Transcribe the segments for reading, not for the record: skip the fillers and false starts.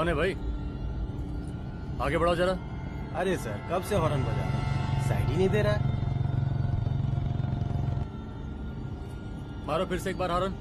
कौन है भाई? आगे बढ़ाओ जरा। अरे सर, कब से हॉर्न बजा रहा हूं, साइड ही नहीं दे रहा है। मारो फिर से एक बार हॉर्न।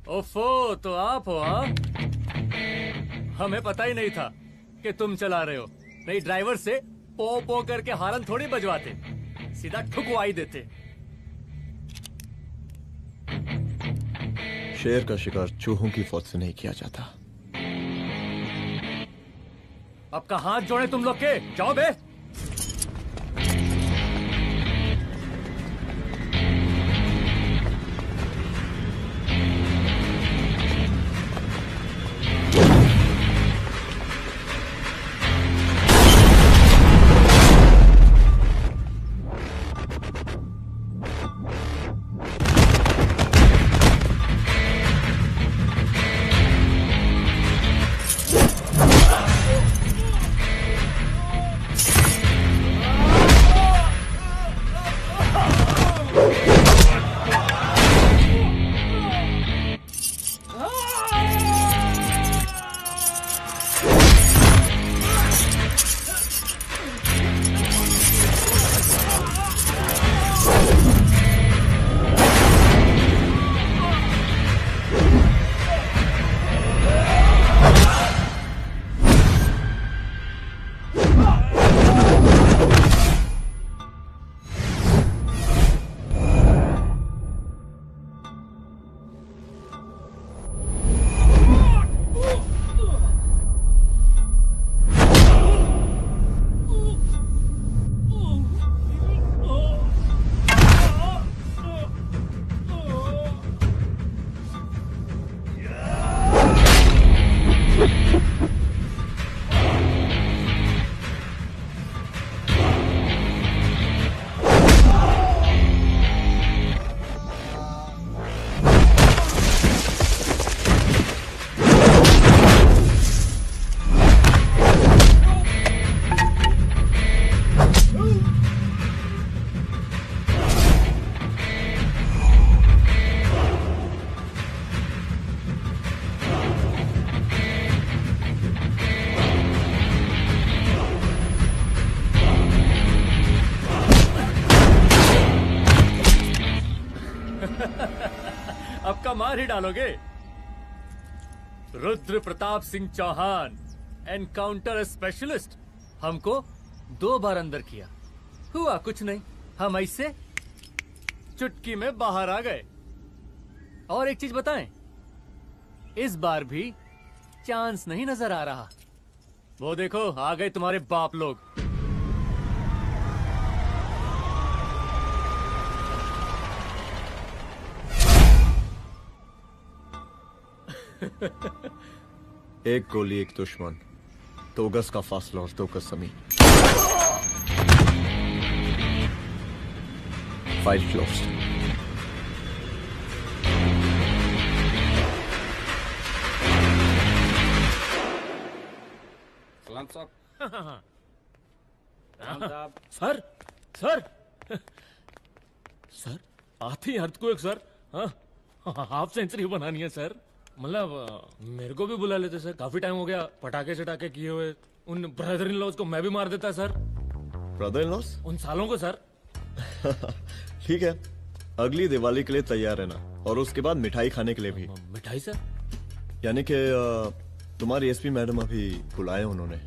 ओफो, तो आप हो? हाँ, हमें पता ही नहीं था कि तुम चला रहे हो। नहीं, ड्राइवर से पो पो करके हॉर्न थोड़ी बजवाते, सीधा ठुकवाई देते। शेर का शिकार चूहों की फौज से नहीं किया जाता। अब का हाथ जोड़े तुम लोग के, जाओ बे। अब का मार ही डालोगे? Rudra Pratap Singh Chauhan, encounter specialist. हमको 2 बार अंदर किया, हुआ कुछ नहीं। हम ऐसे चुटकी में बाहर आ गए। और एक चीज बताएं, इस बार भी चांस नहीं नजर आ रहा। वो देखो, आ गए तुम्हारे बाप लोग। एक गोली एक दुश्मन, 2 गज का फासला और 2 गज जमीन। File closed. राम साहब हाँ, राम साहब सर सर सर आती अर्थक्वेक सर। हाँ, हाफ सेंचुरी बनानी है सर। मतलब मेरे को भी बुला लेते सर, काफी टाइम हो गया पटाखे चटाखे किए हुए। उन ब्रदर इन लॉज को मैं भी मार देता सर, ब्रदर इन लॉस? उन सालों को सर। ठीक है, अगली दिवाली के लिए तैयार रहना, और उसके बाद मिठाई खाने के लिए भी। मिठाई सर? यानी कि तुम्हारी एसपी मैडम अभी बुलाए उन्होंने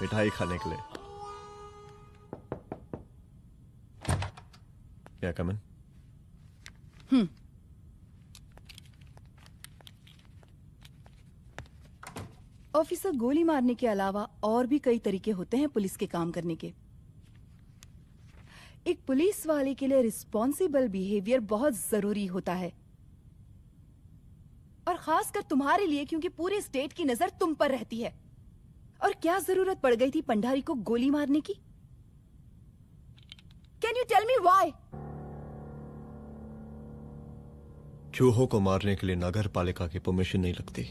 मिठाई खाने के लिए। क्या कमन? ऑफिसर, गोली मारने के अलावा और भी कई तरीके होते हैं पुलिस के काम करने के। एक पुलिस वाले के लिए रिस्पॉन्सिबल बिहेवियर बहुत जरूरी होता है, और खासकर तुम्हारे लिए, क्योंकि पूरे स्टेट की नजर तुम पर रहती है। और क्या जरूरत पड़ गई थी पंडारी को गोली मारने की? Can you tell me why? चूहों को मारने के लिए नगर पालिका की परमिशन नहीं लगती।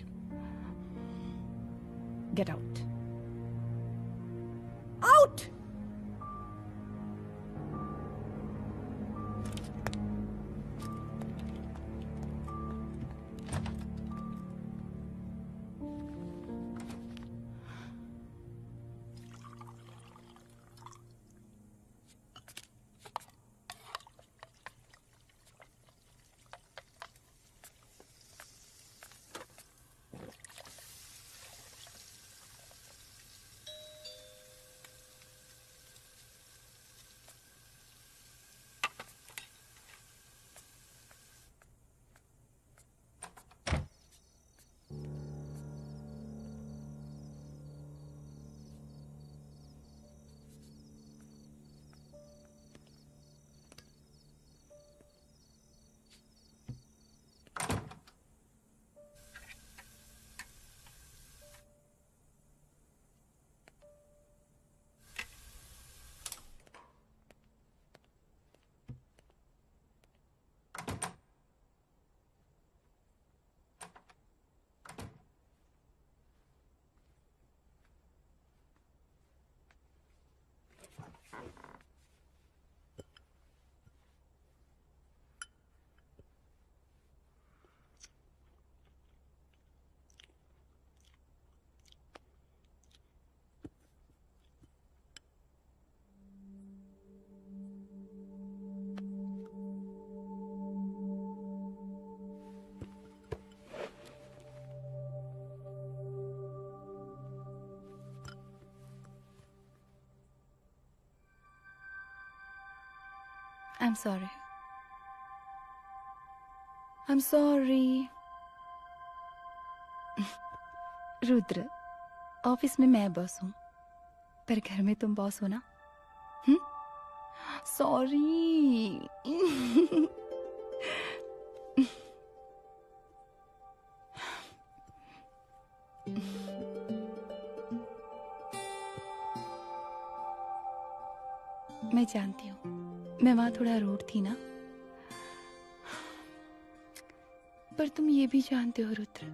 Get out, out! I'm sorry. I'm sorry. Rudra, office में मैं बॉस हूँ, पर घर में तुम बॉस हो ना? सॉरी। मैं जानती हूँ, मैं वहां थोड़ा रूड थी ना, पर तुम ये भी जानते हो रुद्र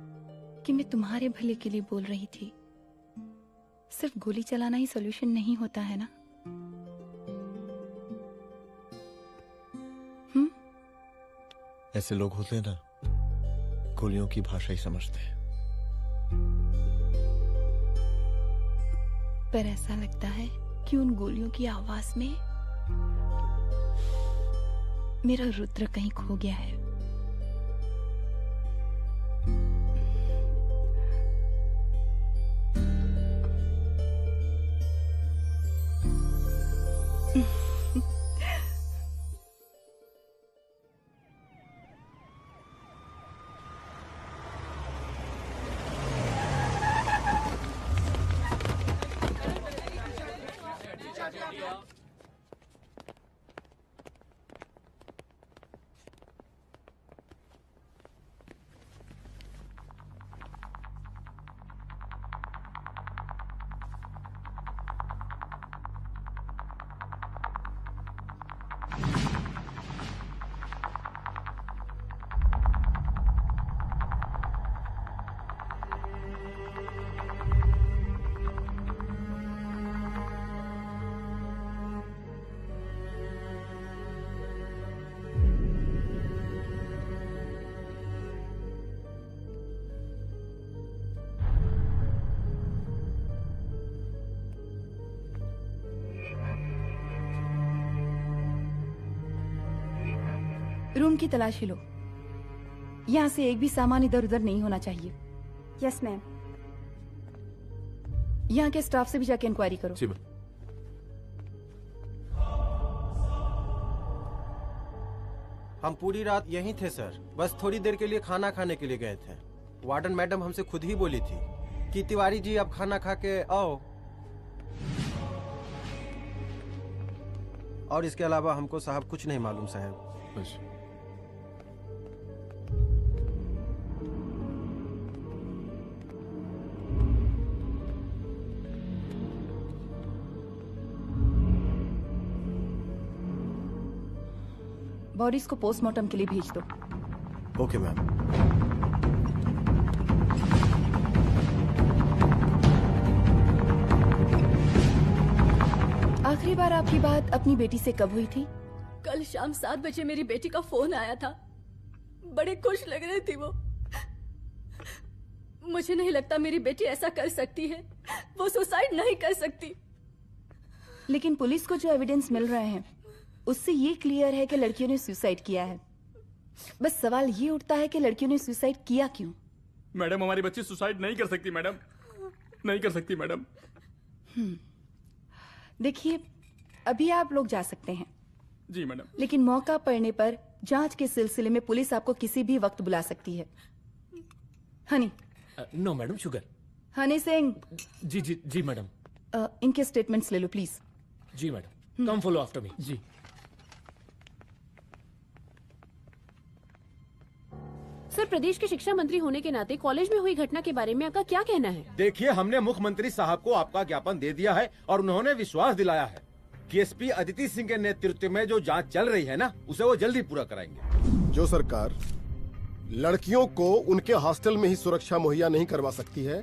कि मैं तुम्हारे भले के लिए बोल रही थी। सिर्फ गोली चलाना ही सॉल्यूशन नहीं होता है ना। ऐसे लोग होते हैं ना, गोलियों की भाषा ही समझते हैं। पर ऐसा लगता है कि उन गोलियों की आवाज में मेरा रुद्र कहीं खो गया है। रूम की तलाशी लो। यहाँ से एक भी सामान इधर उधर नहीं होना चाहिए। Yes ma'am. यहाँ के स्टाफ से भी जाके इंक्वायरी करो। जी मैम। हम पूरी रात यहीं थे सर, बस थोड़ी देर के लिए खाना खाने के लिए गए थे। वार्डन मैडम हमसे खुद ही बोली थी कि तिवारी जी आप खाना खा के आओ, और इसके अलावा हमको साहब कुछ नहीं मालूम साहब। बस बॉडीज को पोस्टमार्टम के लिए भेज दो। Okay ma'am. आखिरी बार आपकी बात अपनी बेटी से कब हुई थी? कल शाम 7 बजे मेरी बेटी का फोन आया था। बड़े खुश लग रही थी वो। मुझे नहीं लगता मेरी बेटी ऐसा कर सकती है। वो सुसाइड नहीं कर सकती। लेकिन पुलिस को जो एविडेंस मिल रहे हैं उससे ये क्लियर है कि लड़कियों ने सुसाइड किया है। बस सवाल ये उठता है कि लड़कियों ने सुसाइड किया क्यों? मैडम हमारी बच्ची सुसाइड नहीं कर सकती मैडम, नहीं कर सकती मैडम। देखिए, अभी आप लोग जा सकते हैं। जी मैडम। लेकिन मौका पड़ने पर जांच के सिलसिले में पुलिस आपको किसी भी वक्त बुला सकती है। Honey. No madam, sugar. Honey Singh. जी जी जी मैडम। इनके स्टेटमेंट्स ले लो प्लीज। जी madam, come follow after me. जी। सर, प्रदेश के शिक्षा मंत्री होने के नाते कॉलेज में हुई घटना के बारे में आपका क्या कहना है? देखिए, हमने मुख्यमंत्री साहब को आपका ज्ञापन दे दिया है और उन्होंने विश्वास दिलाया है कि एसपी अदिति सिंह के नेतृत्व में जो जांच चल रही है ना, उसे वो जल्दी पूरा कराएंगे। जो सरकार लड़कियों को उनके हॉस्टल में ही सुरक्षा मुहैया नहीं करवा सकती है,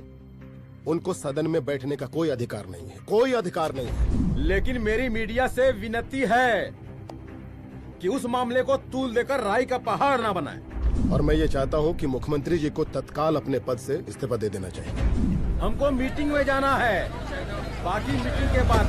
उनको सदन में बैठने का कोई अधिकार नहीं है, कोई अधिकार नहीं है। लेकिन मेरी मीडिया से विनती है कि उस मामले को तूल देकर राई का पहाड़ ना बनाए। और मैं ये चाहता हूँ कि मुख्यमंत्री जी को तत्काल अपने पद से इस्तीफा दे देना चाहिए। हमको मीटिंग में जाना है, बाकी मीटिंग के बाद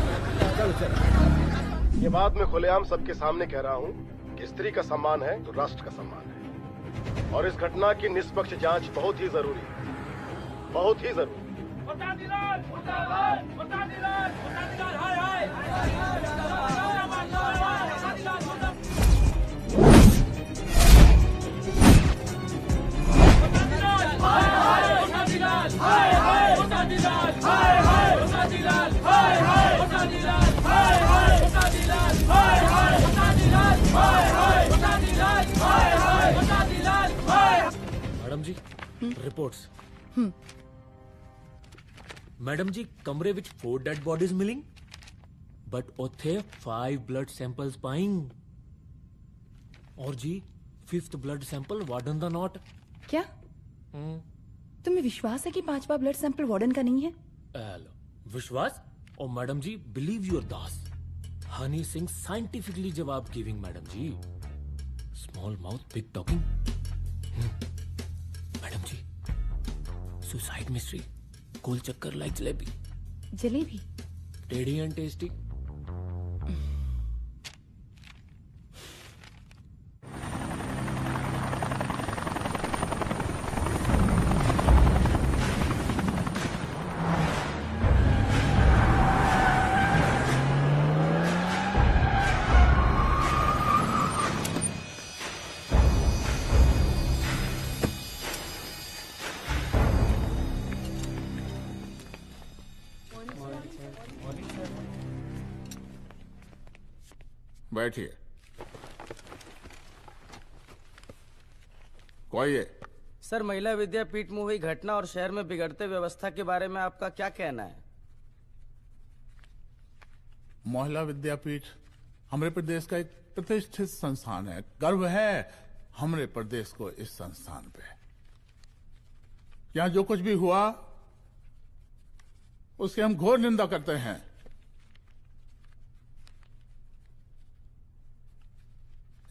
चल। ये बात मैं खुलेआम सबके सामने कह रहा हूँ कि स्त्री का सम्मान है तो राष्ट्र का सम्मान है, और इस घटना की निष्पक्ष जांच बहुत ही जरूरी है, बहुत ही जरूरी। मैडम जी, रिपोर्ट्स। मैडम जी, कमरे विच 4 डेड बॉडीज मिलिंग, बट उथे 5 ब्लड सैंपल्स पाइंग। और जी 5th ब्लड सैंपल वार्डन दा नॉट। क्या तुम्हें विश्वास है कि 5वां ब्लड सैंपल वार्डन का नहीं है? विश्वास? और मैडम जी, बिलीव योर दास। हनी सिंह साइंटिफिकली जवाब giving madam ji. Small mouth big talking. Madam ji, suicide mystery, गोल चक्कर लाइक जलेबी। जलेबी टेढ़ी एंड टेस्टी। बैठिए। कोई है? सर, महिला विद्यापीठ में हुई घटना और शहर में बिगड़ते व्यवस्था के बारे में आपका क्या कहना है? महिला विद्यापीठ हमारे प्रदेश का एक प्रतिष्ठित संस्थान है। गर्व है हमारे प्रदेश को इस संस्थान पे। यहां जो कुछ भी हुआ उसकी हम घोर निंदा करते हैं।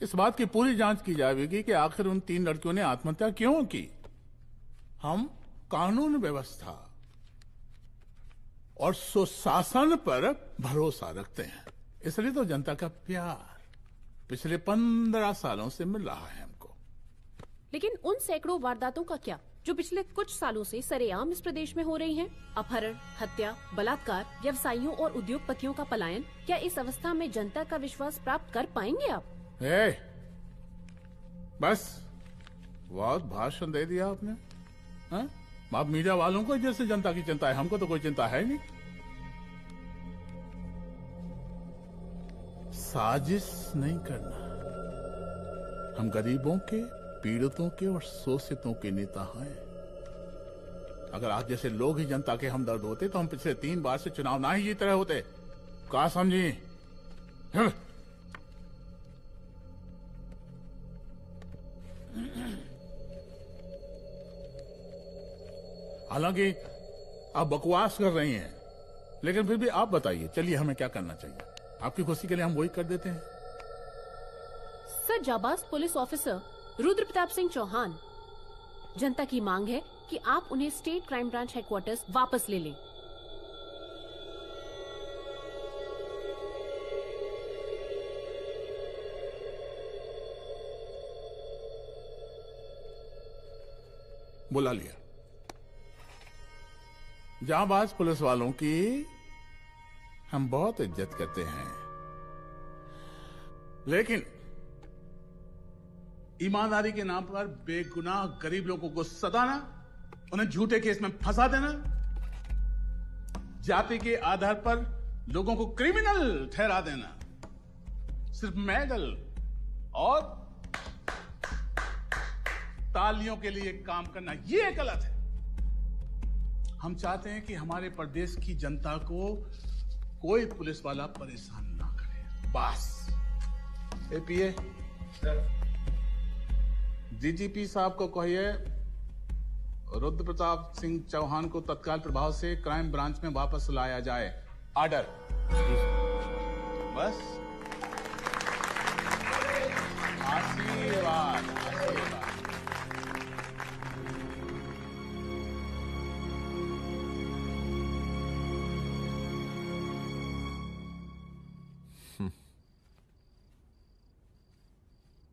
इस बात की पूरी जांच की जाएगी कि आखिर उन 3 लड़कियों ने आत्महत्या क्यों की। हम कानून व्यवस्था और सुशासन पर भरोसा रखते हैं, इसलिए तो जनता का प्यार। पिछले 15 सालों से मिल रहा है हमको। लेकिन उन सैकड़ों वारदातों का क्या जो पिछले कुछ सालों से सरेआम इस प्रदेश में हो रही हैं? अपहरण, हत्या, बलात्कार, व्यवसायियों और उद्योगपतियों का पलायन। क्या इस अवस्था में जनता का विश्वास प्राप्त कर पाएंगे आप? बस बहुत भाषण दे दिया आपने। हाँ? आप मीडिया वालों को जैसे जनता की चिंता है, हमको तो कोई चिंता है नहीं। साजिश नहीं करना। हम गरीबों के, पीड़ितों के और शोषितों के नेता हैं। अगर आज जैसे लोग ही जनता के हमदर्द होते तो हम पिछले 3 बार से चुनाव ना ही जीत रहे होते। क्या समझी? हालांकि आप बकवास कर रही हैं, लेकिन फिर भी आप बताइए, चलिए हमें क्या करना चाहिए? आपकी खुशी के लिए हम वही कर देते हैं। सर, जाबाज पुलिस ऑफिसर रुद्र प्रताप सिंह चौहान, जनता की मांग है कि आप उन्हें स्टेट क्राइम ब्रांच हेडक्वार्टर्स वापस ले लें। बुला लिया। जाबाज पुलिस वालों की हम बहुत इज्जत करते हैं, लेकिन ईमानदारी के नाम पर बेगुनाह गरीब लोगों को सताना, उन्हें झूठे केस में फंसा देना, जाति के आधार पर लोगों को क्रिमिनल ठहरा देना, सिर्फ मेडल और तालियों के लिए काम करना, ये गलत है। हम चाहते हैं कि हमारे प्रदेश की जनता को कोई पुलिस वाला परेशान ना करे, बस। एपीए डीजीपी साहब को कहिए रुद्र प्रताप सिंह चौहान को तत्काल प्रभाव से क्राइम ब्रांच में वापस लाया जाए। ऑर्डर। बस। आशीर्वाद, आशीर्वाद।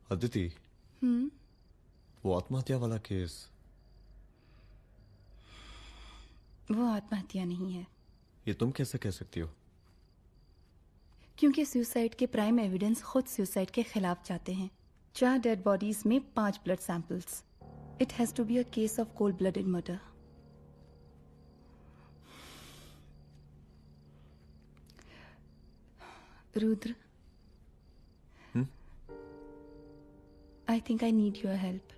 अदिति, वो आत्महत्या वाला केस, वो आत्महत्या नहीं है। ये तुम कैसे कह सकती हो? क्योंकि सुसाइड के प्राइम एविडेंस खुद सुसाइड के खिलाफ जाते हैं। 4 डेड बॉडीज में 5 blood samples. It has to be a case of cold blooded murder. Rudra, I think I need your help.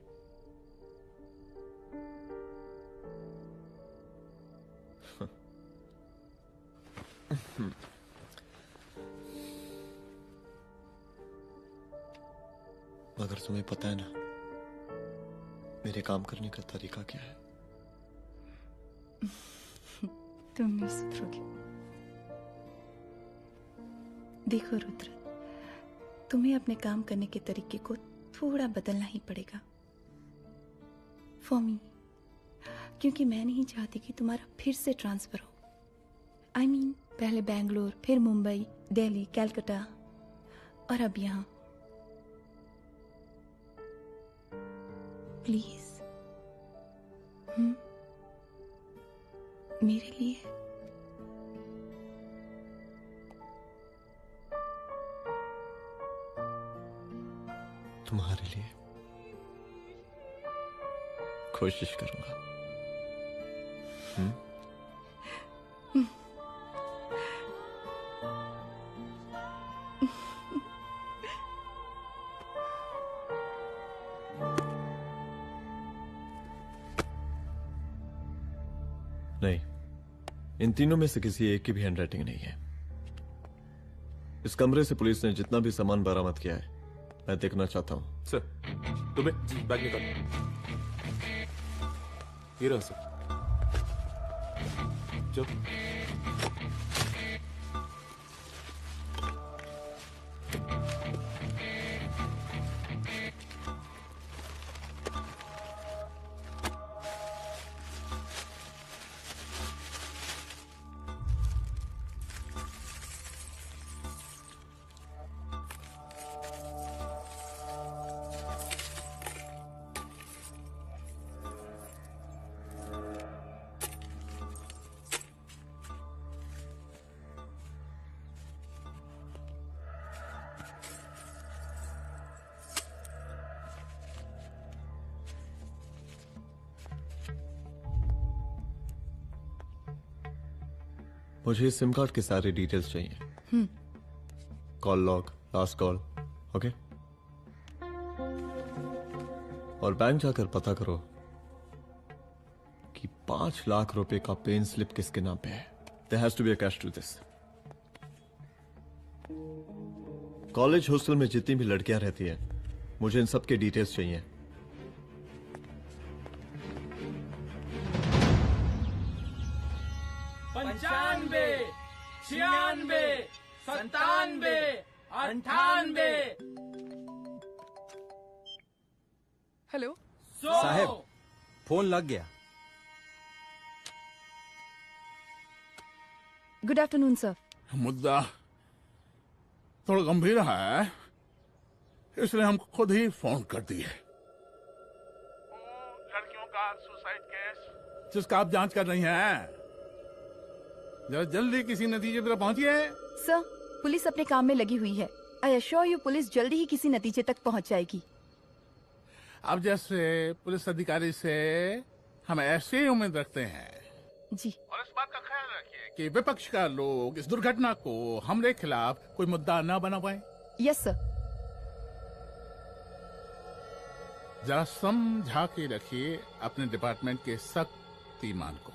मगर तुम्हें पता है ना मेरे काम करने का तरीका क्या है? तुम नहीं सुधरोगे। देखो रुद्र, तुम्हें अपने काम करने के तरीके को थोड़ा बदलना ही पड़ेगा फॉर मी, क्योंकि मैं नहीं चाहती कि तुम्हारा फिर से ट्रांसफर हो। I mean, पहले बैंगलोर, फिर मुंबई, दिल्ली, कलकत्ता और अब यहां। प्लीज मेरे लिए। तुम्हारे लिए कोशिश करूंगा। नहीं, इन तीनों में से किसी एक की भी हैंडराइटिंग नहीं है। इस कमरे से पुलिस ने जितना भी सामान बरामद किया है मैं देखना चाहता हूं। सर, तुम्हें बैग निकाल। ये रहा सर। चलो। मुझे इस सिम कार्ड के सारे डिटेल्स चाहिए। Call log, last call, okay. और बैंक जाकर पता करो कि 5 लाख रुपए का पेन स्लिप किसके नाम पे है। There has to be a cash to this. College hostel में जितनी भी लड़कियां रहती हैं, मुझे इन सब के डिटेल्स चाहिए। 95, 96, 97, 98। हेलो साहब, फोन लग गया। Good afternoon sir. मुद्दा थोड़ा गंभीर है, इसलिए हम खुद ही फोन कर दिए। लड़कियों का सुसाइड केस जिसका आप जांच कर रही हैं, जरा जल्दी किसी नतीजे पर पहुंचिए। सर, पुलिस अपने काम में लगी हुई है। आई एश्योर यू पुलिस जल्दी ही किसी नतीजे तक पहुंच जाएगी। अब जैसे पुलिस अधिकारी से हम ऐसे ही उम्मीद रखते हैं जी। और इस बात का ख्याल रखिए कि विपक्ष का लोग इस दुर्घटना को हमरे खिलाफ कोई मुद्दा न बना पाए। Yes sir. जरा समझा के रखिए अपने डिपार्टमेंट के शक्तिमान को।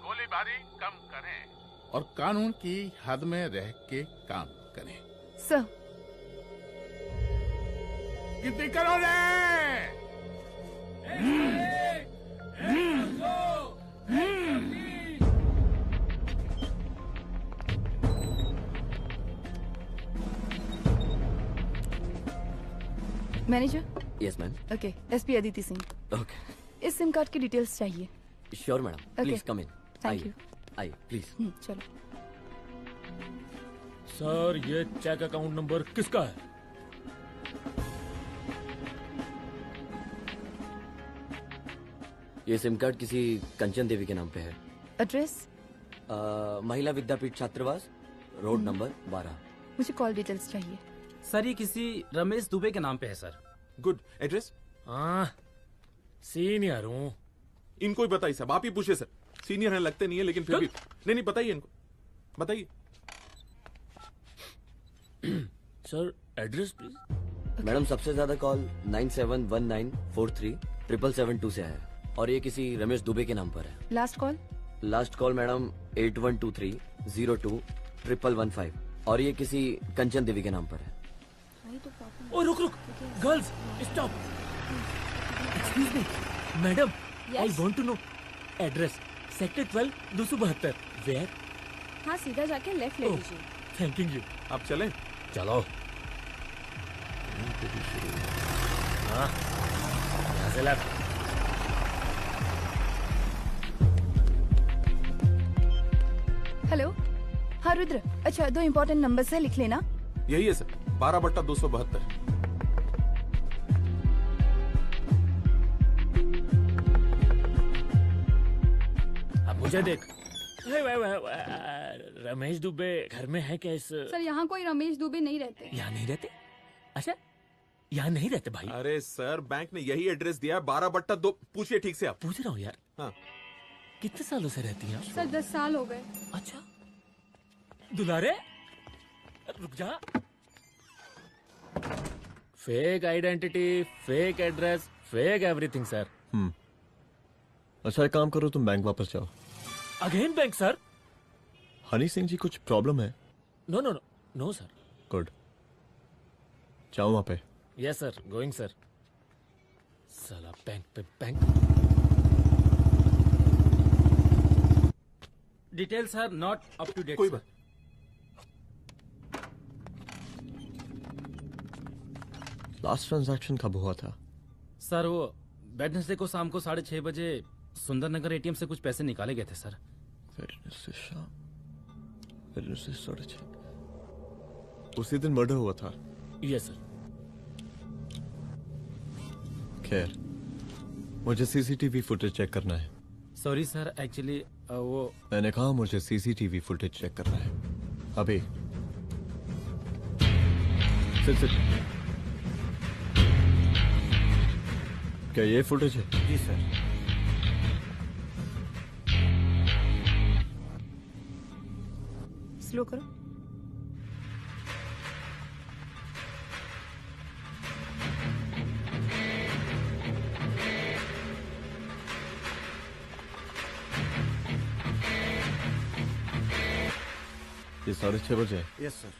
गोलीबारी कम करें और कानून की हद में रह के काम करें। सर। कितनी करो रे? Manager. Yes ma'am. Okay, SP Aditi Singh. Okay. इस सिम कार्ड की डिटेल्स चाहिए। Sure madam, please come in. Thank you. आइए प्लीज। चलो। सर, ये चेक अकाउंट नंबर किसका है? ये सिम कार्ड किसी कंचन देवी के नाम पे है। एड्रेस? महिला विद्यापीठ छात्रावास, रोड नंबर 12। मुझे कॉल डिटेल्स चाहिए। सर, ये किसी रमेश दुबे के नाम पे है सर। गुड। एड्रेस? हाँ, सीनियर हूँ। इनको ही बताइए साहब, आप ही पूछे सर। सीनियर है लगते नहीं है, लेकिन फिर भी नहीं बताइए इनको, बताइए। Sir, address please. मैडम, सबसे ज्यादा कॉल 9719437772 से है और ये किसी रमेश दुबे के नाम पर है। Last call? Last call madam 8123021115 और ये किसी कंचन देवी के नाम पर है। ओ रुक, girls stop. Excuse me madam, I want to know address. Sector 12 272। Where? हाँ, सीधा जाके लेफ्ट ले लीजिए। Thank you. आप चलें? चलो। हाँ, यहाँ से लेफ्ट। हेलो। हाँ रुद्र, अच्छा 2 इम्पोर्टेंट नंबर्स है, लिख लेना। यही है सर, 12/272। अब मुझे देख। रमेश दुबे घर में है क्या? इस सर, यहाँ कोई रमेश दुबे नहीं रहते। यहाँ नहीं रहते? अच्छा, यहाँ नहीं रहते भाई। अरे सर, बैंक ने यही एड्रेस दिया है, 12/2। पूछिए ठीक से आप। पूछ रहा हूँ यार। हाँ। कितने सालों से रहती हैं? सर 10 साल हो गए। अच्छा दुलारे रुक जा। Fake identity, fake address, fake everything sir. अच्छा एक काम करो, तुम बैंक वापस जाओ। Again bank sir? Honey Singh ji कुछ प्रॉब्लम है? No no no no sir. Good, जाओ वहां पे। Yes sir, going sir. साला बैंक पे bank. Details are not up to date. कोई बात। लास्ट ट्रांजैक्शन कब हुआ था? सर वो वेडनेसडे को शाम को 6:30 बजे सुंदरनगर एटीएम से कुछ पैसे निकाले गए थे सर। वेडनेसडे शाम, वेडनेसडे 6:30। उसी दिन मर्डर हुआ था? Yes sir. खैर, मुझे सीसीटीवी फुटेज चेक करना है। सॉरी सर, एक्चुअली वो मैंने कहा मुझे सीसीटीवी फुटेज चेक करना है अभी। सिट। क्या ये फुटेज है? जी सर। स्लो करो। ये 6:30 बजे। Yes sir.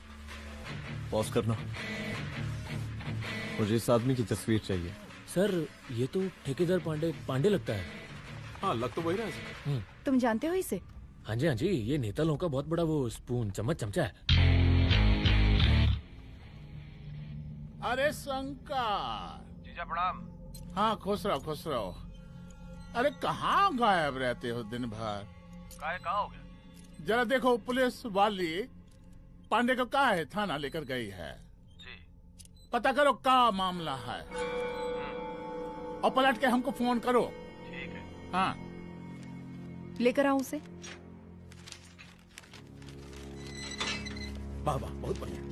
पॉज करना। मुझे इस आदमी की तस्वीर चाहिए। सर ये तो ठेकेदार पांडे लगता है। हाँ लग तो वही रहा है सर। तुम जानते हो इसे? हाँ जी, ये नेता लोगों का बहुत बड़ा वो स्पून चमचा है। अरे शंकर। जीजा प्रणाम। हाँ खुश रहो। अरे कहाँ गायब रहते हो दिन भर? कहाँ हो गया? जरा देखो पुलिस वाली पांडे को कहा है थाना लेकर गई है। जी। पता करो क्या मामला है और पलट के हमको फोन करो। ठीक है। हाँ लेकर आओ उसे। वाह वाह बहुत बढ़िया।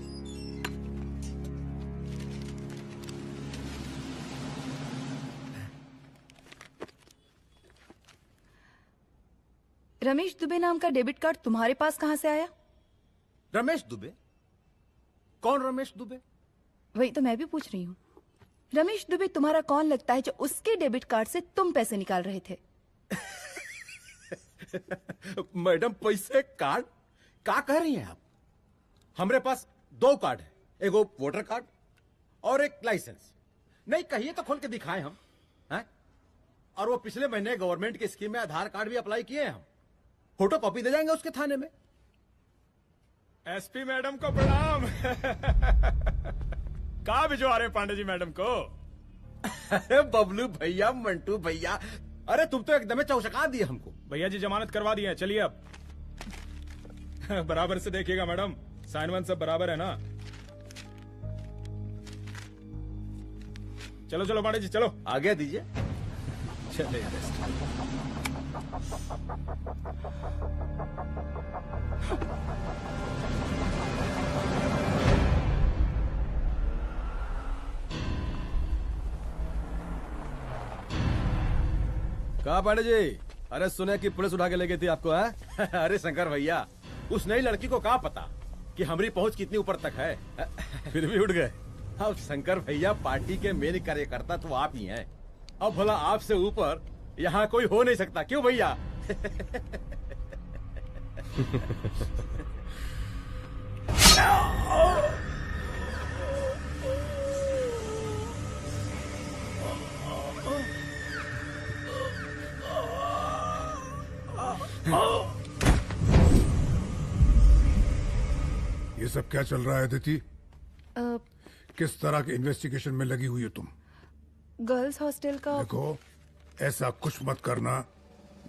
रमेश दुबे नाम का डेबिट कार्ड तुम्हारे पास कहां से आया? रमेश दुबे? कौन रमेश दुबे? वही तो मैं भी पूछ रही हूँ। रमेश दुबे तुम्हारा कौन लगता है जो उसके डेबिट कार्ड से तुम पैसे निकाल रहे थे? मैडम पैसे कार्ड क्या कह रही हैं आप? हमारे पास 2 कार्ड है, एक वोटर कार्ड और एक लाइसेंस। नहीं कहिए तो खोल के दिखाएं हम हैं? और वो पिछले महीने गवर्नमेंट की स्कीम में आधार कार्ड भी अप्लाई किए हैं हम। फोटो कॉपी दे जाएंगे उसके थाने में। एसपी मैडम को प्रणाम। कहाँ भिजवा रहे पांडे जी मैडम को? अरे बबलू भैया, मंटू भैया, अरे तुम तो एकदम चौसका दिए हमको। भैया जी जमानत करवा दी है, चलिए अब। बराबर से देखिएगा मैडम, साइन वन सब बराबर है ना? चलो चलो पांडे जी चलो। आगे दीजिए। चले कहा पांडे जी? अरे सुने कि पुलिस उठा के ले गई थी आपको है? अरे शंकर भैया, उस नई लड़की को क्या पता कि हमारी पहुंच कितनी ऊपर तक है। फिर भी उठ गए। अब शंकर भैया पार्टी के मेन कार्यकर्ता तो आप ही हैं। अब भला आपसे ऊपर यहाँ कोई हो नहीं सकता, क्यों भैया? ये सब क्या चल रहा है अदिति? किस तरह के इन्वेस्टिगेशन में लगी हुई हो तुम? गर्ल्स हॉस्टल का। देखो ऐसा कुछ मत करना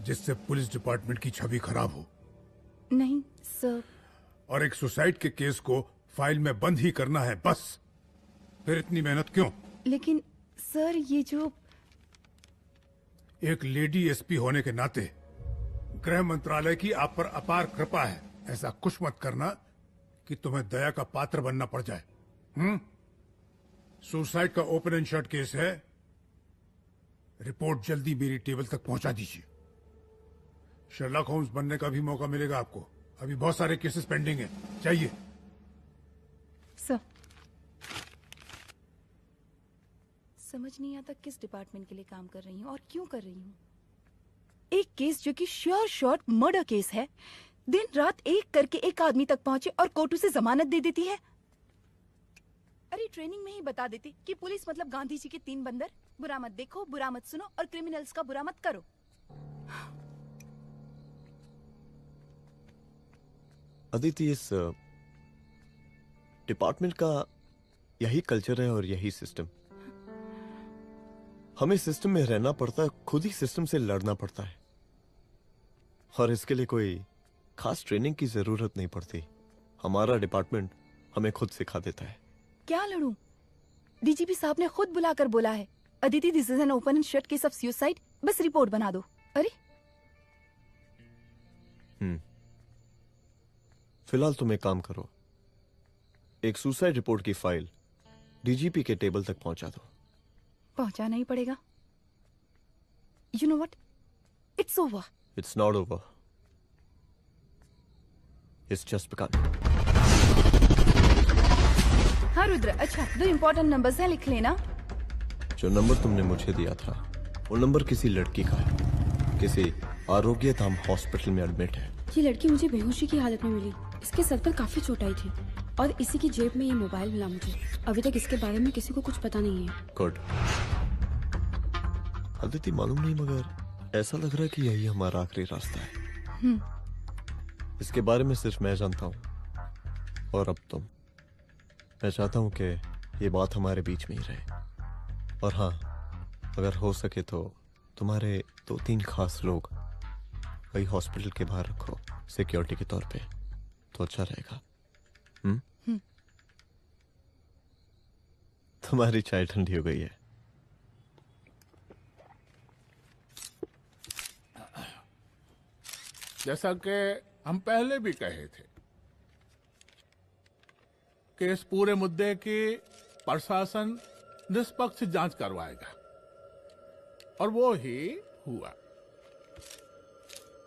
जिससे पुलिस डिपार्टमेंट की छवि खराब हो। नहीं सर। और एक सुसाइड के केस को फाइल में बंद ही करना है बस। फिर इतनी मेहनत क्यों? लेकिन सर ये जो एक लेडी एसपी होने के नाते गृह मंत्रालय की आप पर अपार कृपा है। ऐसा कुछ मत करना कि तुम्हें दया का पात्र बनना पड़ जाए। सुसाइड का ओपन एंड शट केस है। रिपोर्ट जल्दी मेरी टेबल तक पहुंचा दीजिए। शर्लॉक होम्स बनने का भी मौका मिलेगा आपको। अभी बहुत सारे केसेस पेंडिंग हैं। चाहिए सर। समझ नहीं आता किस डिपार्टमेंट के लिए काम कर रही हूँ और क्यों कर रही हूँ। एक केस जो कि श्योर शॉट मर्डर केस है, दिन रात एक करके एक आदमी तक पहुंचे और कोर्ट उसे जमानत दे देती है। अरे ट्रेनिंग में ही बता देती कि पुलिस मतलब गांधी जी के 3 बंदर। बुरा मत देखो, बुरा मत सुनो और क्रिमिनल्स का बुरा मत करो। अदिति, इस डिपार्टमेंट का यही कल्चर है और यही सिस्टम। हमें सिस्टम में रहना पड़ता है, खुद ही सिस्टम से लड़ना पड़ता है और इसके लिए कोई खास ट्रेनिंग की जरूरत नहीं पड़ती। हमारा डिपार्टमेंट हमें खुद सिखा देता है। क्या लड़ूं? डीजीपी साहब ने खुद बुलाकर बोला है, Aditi this is an open and shut case of suicide, बस रिपोर्ट बना दो। अरे फिलहाल तुम एक काम करो, एक सुसाइड रिपोर्ट की फाइल डीजीपी के टेबल तक पहुंचा दो। पहुंचाना ही पड़ेगा। You know what, it's over. It's not over. इस जस्ट बिकन। हाँ रुद्र, अच्छा 2 इम्पोर्टेंट नंबर्स हैं, लिख लेना। जो नंबर तुमने मुझे दिया था वो नंबर किसी लड़की का है, किसी आरोग्य धाम हॉस्पिटल में एडमिट है। ये लड़की मुझे बेहोशी की हालत में मिली। इसके सर पर काफी चोट आई थी और इसी की जेब में ये मोबाइल मिला मुझे। अभी तक इसके बारे में किसी को कुछ पता नहीं है। गुड। अदिति मालूम नहीं, मगर ऐसा लग रहा है कि यही हमारा आखिरी रास्ता है। इसके बारे में सिर्फ मैं जानता हूँ और अब तुम। मैं चाहता हूँ कि ये बात हमारे बीच में ही रहे। और हाँ, अगर हो सके तो तुम्हारे 2-3 खास लोग वही हॉस्पिटल के बाहर रखो सिक्योरिटी के तौर पे, तो अच्छा रहेगा। तुम्हारी चाय ठंडी हो गई है। जैसा कि हम पहले भी कहे थे कि इस पूरे मुद्दे की प्रशासन निष्पक्ष जांच करवाएगा, और वो ही हुआ।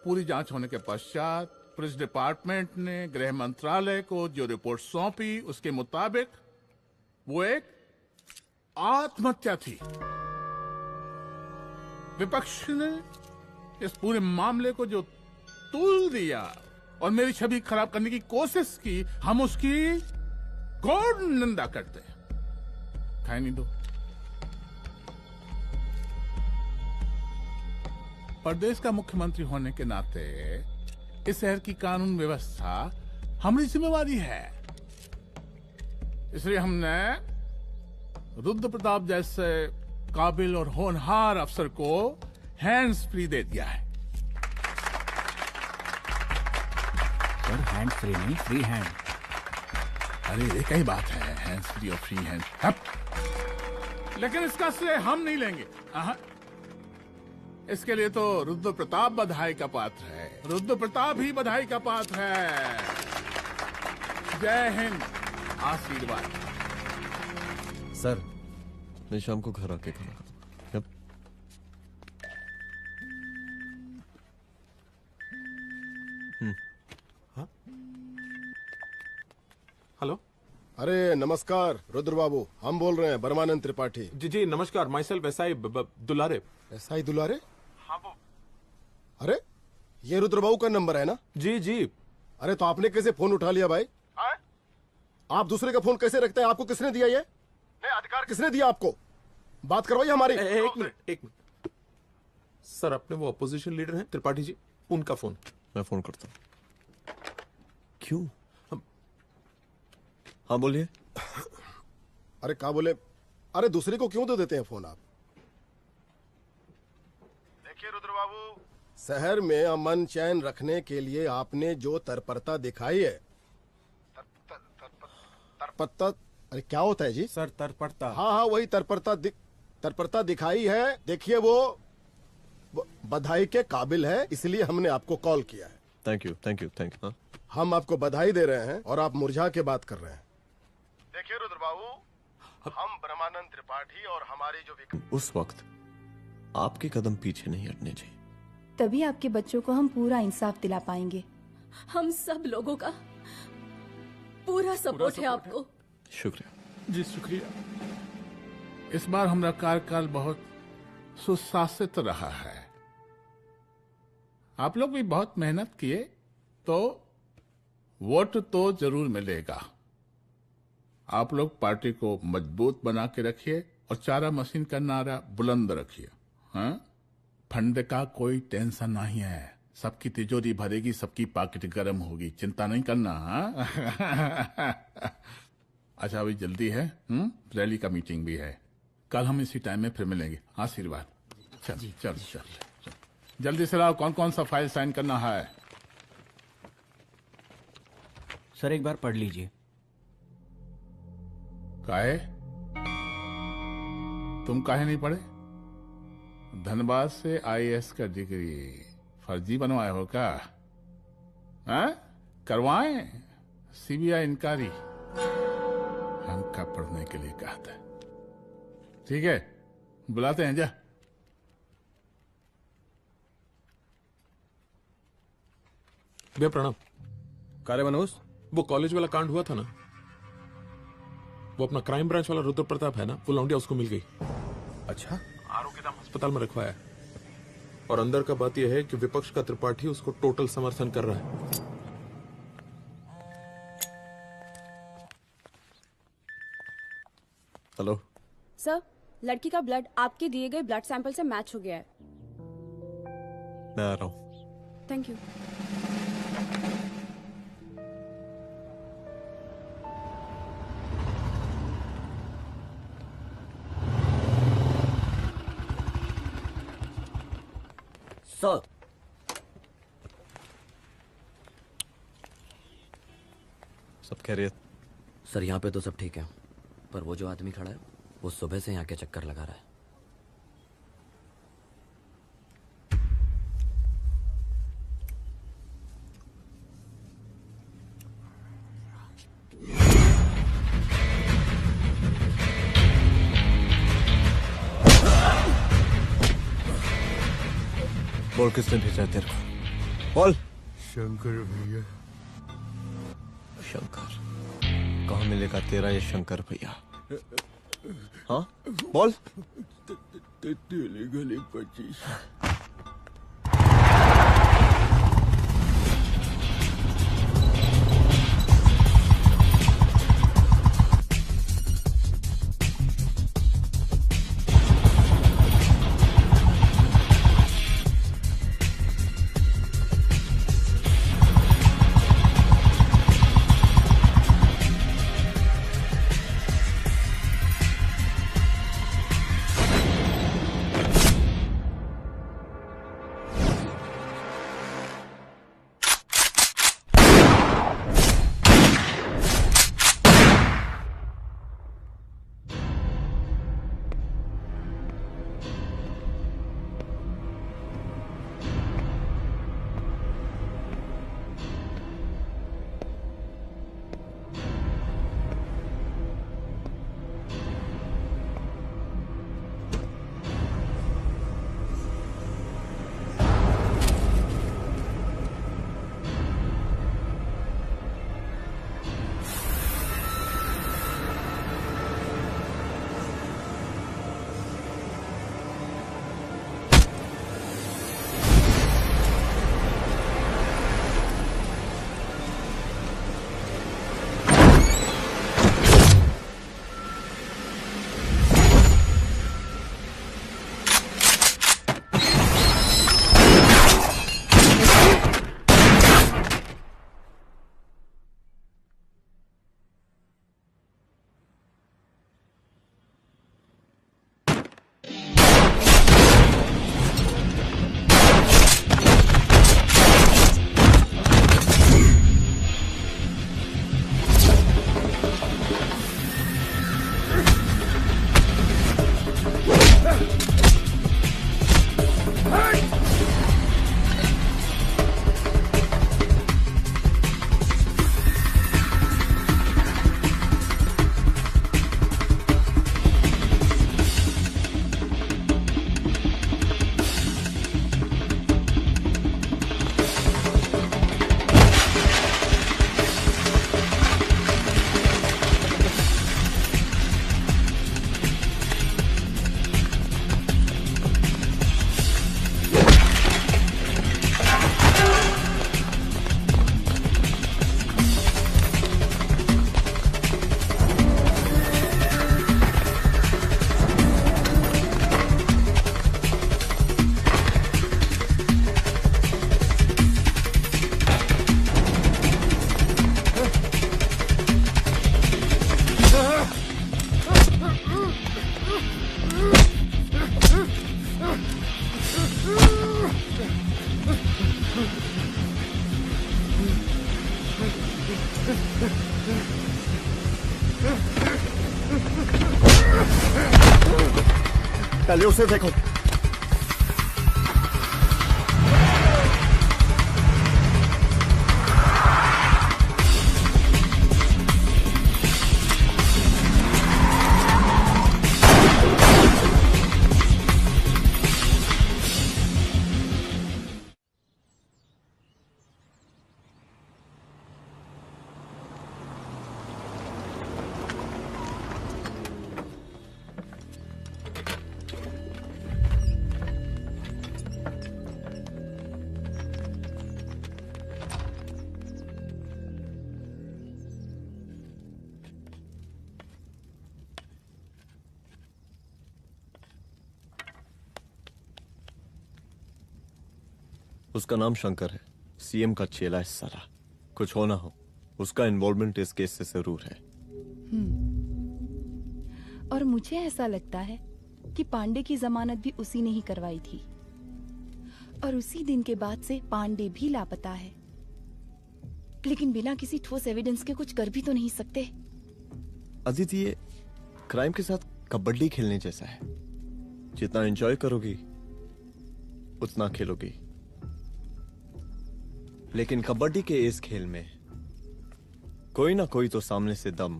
पूरी जांच होने के पश्चात पुलिस डिपार्टमेंट ने गृह मंत्रालय को जो रिपोर्ट सौंपी उसके मुताबिक वो एक आत्महत्या थी। विपक्ष ने इस पूरे मामले को जो तूल दिया और मेरी छवि खराब करने की कोशिश की, हम उसकी घोर निंदा करते हैं। खाए नहीं दो। प्रदेश का मुख्यमंत्री होने के नाते इस शहर की कानून व्यवस्था हमारी जिम्मेवारी है। इसलिए हमने रुद्र प्रताप जैसे काबिल और होनहार अफसर को हैंड्स फ्री दे दिया है। सर हैंड फ्री नहीं, फ्री हैंड। अरे ये कई बात है, हैंड्स फ्री और फ्री हैंड। लेकिन इसका श्रेय हम नहीं लेंगे। इसके लिए तो रुद्र प्रताप बधाई का पात्र है। रुद्र प्रताप ही बधाई का पात्र है। जय हिंद। आशीर्वाद। सर, मैं शाम को घर आके खाना खाऊंगा। यप। हेलो। अरे नमस्कार रुद्र बाबू, हम बोल रहे हैं परमानंद त्रिपाठी। जी जी नमस्कार। My self SI Dulare. SI दुलारे? हाँ वो। अरे ये रुद्र बाबू का नंबर है ना? जी जी। अरे तो आपने कैसे फोन उठा लिया भाई? आप दूसरे का फोन कैसे रखते हैं? आपको किसने दिया ये? नहीं, अधिकार किसने दिया आपको? बात करवाइए हमारी। एक मिनट। सर अपने वो अपोजिशन लीडर हैं त्रिपाठी जी, उनका फोन। मैं फोन करता हूँ। क्यों? हाँ बोलिए। अरे क्या बोले? अरे दूसरे को क्यों दे देते हैं फोन आप? देखिए रुद्र बाबू, शहर में अमन चैन रखने के लिए आपने जो तत्परता दिखाई है, तत्परता, अरे क्या होता है जी? सर तत्परता। हाँ वही तत्परता दिखाई है। देखिए वो बधाई के काबिल है, इसलिए हमने आपको कॉल किया है। Thank you. हम आपको बधाई दे रहे हैं और आप मुरझा के बात कर रहे हैं। देखिए रुद्र बाबू, हम ब्रह्मानंद त्रिपाठी और हमारी जो उस वक्त आपके कदम पीछे नहीं हटने चाहिए। तभी आपके बच्चों को हम पूरा इंसाफ दिला पाएंगे। हम सब लोगों का पूरा सपोर्ट है आपको। शुक्रिया जी, शुक्रिया। इस बार हमारा कार्यकाल बहुत सुशासित रहा है। आप लोग भी बहुत मेहनत किए, तो वोट तो जरूर मिलेगा। आप लोग पार्टी को मजबूत बना के रखिए और चारा मशीन का नारा बुलंद रखिए। हाँ, फंड का कोई टेंशन नहीं है। सबकी तिजोरी भरेगी, सबकी पॉकेट गर्म होगी, चिंता नहीं करना। हाँ? अच्छा अभी जल्दी है, रैली का मीटिंग भी है। कल हम इसी टाइम में फिर मिलेंगे। आशीर्वाद। चल जल्दी से लाओ, कौन कौन सा फाइल साइन करना है? सर एक बार पढ़ लीजिए। काहे? तुम काहे नहीं पढ़े? धनबाद से आईएएस का डिग्री फर्जी बनवाए हो क्या? हाँ? करवाएं सीबीआई इंक्वायरी। हमका पढ़ने के लिए कहा था। ठीक है, बुलाते हैं। जा भैया प्रणाम। कार्य मनोज, वो कॉलेज वाला कांड हुआ था ना, वो अपना क्राइम ब्रांच वाला रुद्र प्रताप है ना, वो लौंडिया उसको मिल गई। अच्छा। आरोग्यधाम अस्पताल में रखवाया है। और अंदर का बात यह है कि विपक्ष का त्रिपाठी उसको टोटल समर्थन कर रहा है। हेलो सर, लड़की का ब्लड आपके दिए गए ब्लड सैंपल से मैच हो गया है। मैं आ रहा हूँ। Thank you. सर, सब खैरियत? सर यहाँ पे तो सब ठीक है, पर वो जो आदमी खड़ा है वो सुबह से यहाँ के चक्कर लगा रहा है। बोल किसने भेजा है तेरे को? बोल। शंकर भैया। शंकर? कहाँ मिलेगा तेरा ये शंकर भैया? हाँ बोल। गली 25। पहले उसे देखो। उसका नाम शंकर है, सीएम का चेला है साला। कुछ हो ना हो, उसका इन्वॉल्वमेंट इस केस से जरूर है। और मुझे ऐसा लगता है कि पांडे की जमानत भी उसी ने ही करवाई थी, और उसी दिन के बाद से पांडे भी लापता है। लेकिन बिना किसी ठोस एविडेंस के कुछ कर भी तो नहीं सकते। अदिति, ये क्राइम के साथ कबड्डी खेलने जैसा है। जितना एंजॉय करोगी उतना खेलोगी, लेकिन कबड्डी के इस खेल में कोई ना कोई तो सामने से दम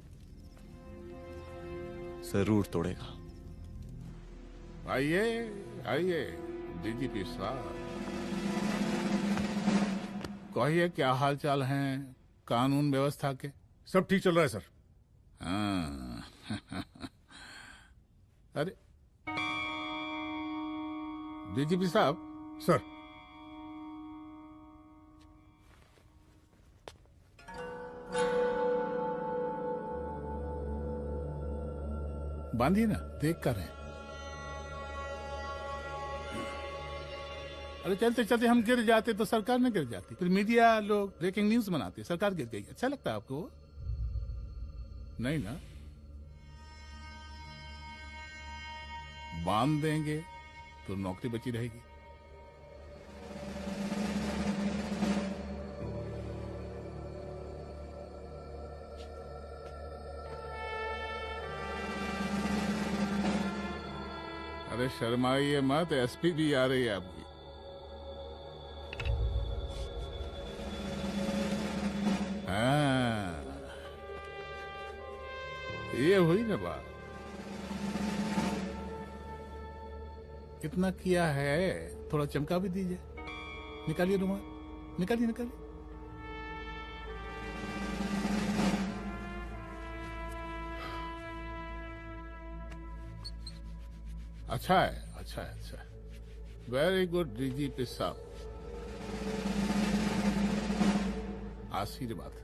जरूर तोड़ेगा। आइए आइए डीजीपी साहब, कहिए क्या हाल चाल हैं कानून व्यवस्था के? सब ठीक चल रहा है सर। हाँ। अरे डीजीपी साहब। सर। बांधिए ना, देख कर रहे। अरे चलते चलते हम गिर जाते तो सरकार में गिर जाती, फिर मीडिया लोग ब्रेकिंग न्यूज बनाते, सरकार गिर गई। अच्छा लगता है आपको? नहीं ना? बांध देंगे तो नौकरी बची रहेगी। अरे शर्माइए मत, एसपी भी आ रही है आपकी। हाँ, ये हुई ना बात। कितना किया है, थोड़ा चमका भी दीजिए। निकालिए रुमाल, निकालिए निकालिए। अच्छा है, अच्छा है, अच्छा है। वेरी गुड डीजीपी साहब, आशीर्वाद।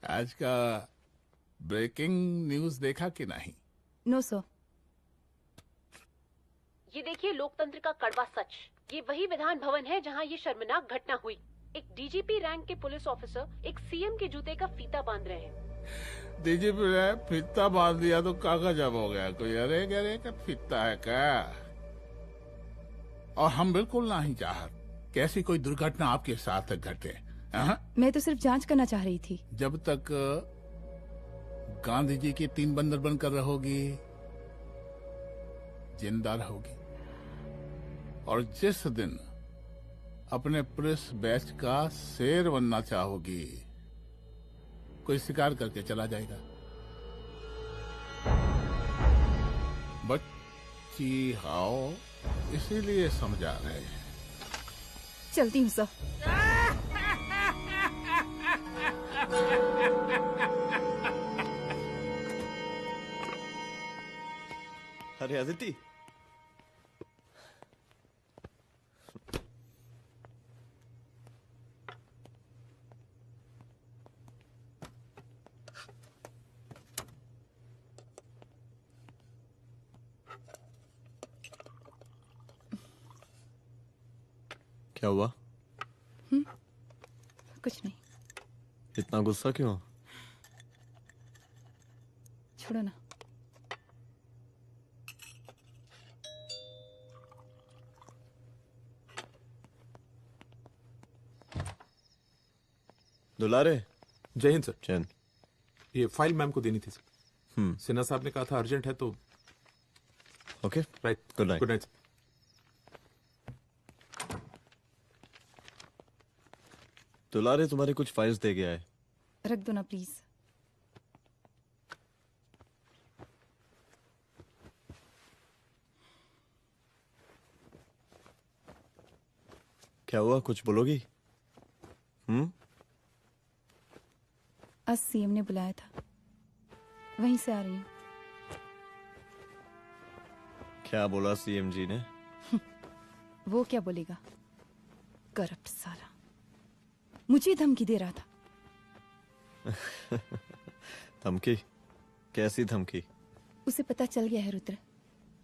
आज का ब्रेकिंग न्यूज देखा कि नहीं? No sir. ये देखिए लोकतंत्र का कड़वा सच। ये वही विधान भवन है जहां ये शर्मनाक घटना हुई। एक डीजीपी रैंक के पुलिस ऑफिसर एक सीएम के जूते का फीता बांध रहे हैं। डीजीपी ने फीता बांध दिया तो कागज जब हो गया। कोई अरे गरे का फीता है क्या? और हम बिल्कुल नहीं चाहते कैसी कोई दुर्घटना आपके साथ घटे। मैं तो सिर्फ जांच करना चाह रही थी। जब तक गांधी जी की 3 बंदर बनकर रहोगी, जिंदा रहोगी। और जिस दिन अपने पुलिस बैच का शेर बनना चाहोगी, कोई शिकार करके चला जाएगा। बच्ची हाओ, इसीलिए समझा रहे हैं। चलती हूँ सर। अरे अदिति, क्या हुआ? कुछ नहीं। इतना गुस्सा क्यों? छोड़ो ना। दुलारे। जय हिंद सर। जय हिंद। ये फाइल मैम को देनी थी सर। सिन्हा साहब ने कहा था अर्जेंट है तो। Okay, right. Good night. Good night. दुलारे तुम्हारे कुछ फाइल्स दे गया है। रख दो ना प्लीज। क्या हुआ, कुछ बोलोगी? आज सीएम ने बुलाया था, वहीं से आ रही हूँ। क्या बोला सीएम जी ने? वो क्या बोलेगा, करप्ट साला, मुझे धमकी दे रहा था। धमकी? कैसी धमकी? उसे पता चल गया है रुद्र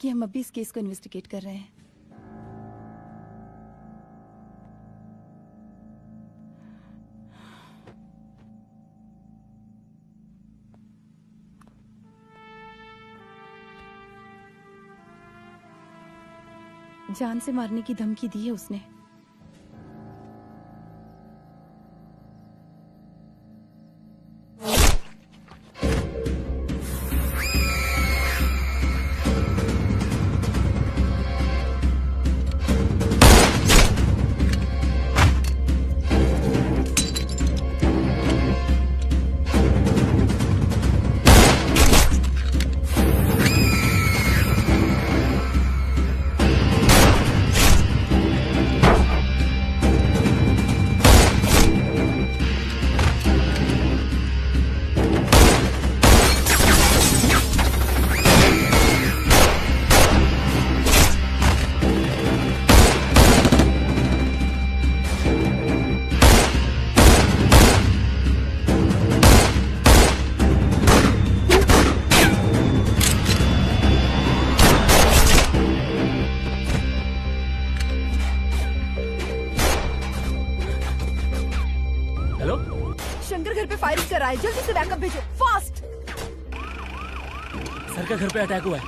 कि हम अभी इस केस को इन्वेस्टिगेट कर रहे हैं। जान से मारने की धमकी दी है उसने। शंकर घर पे फायरिंग कर रहा है, जल्दी से बैकअप भेजो, फास्ट। सर का घर पे अटैक हुआ है,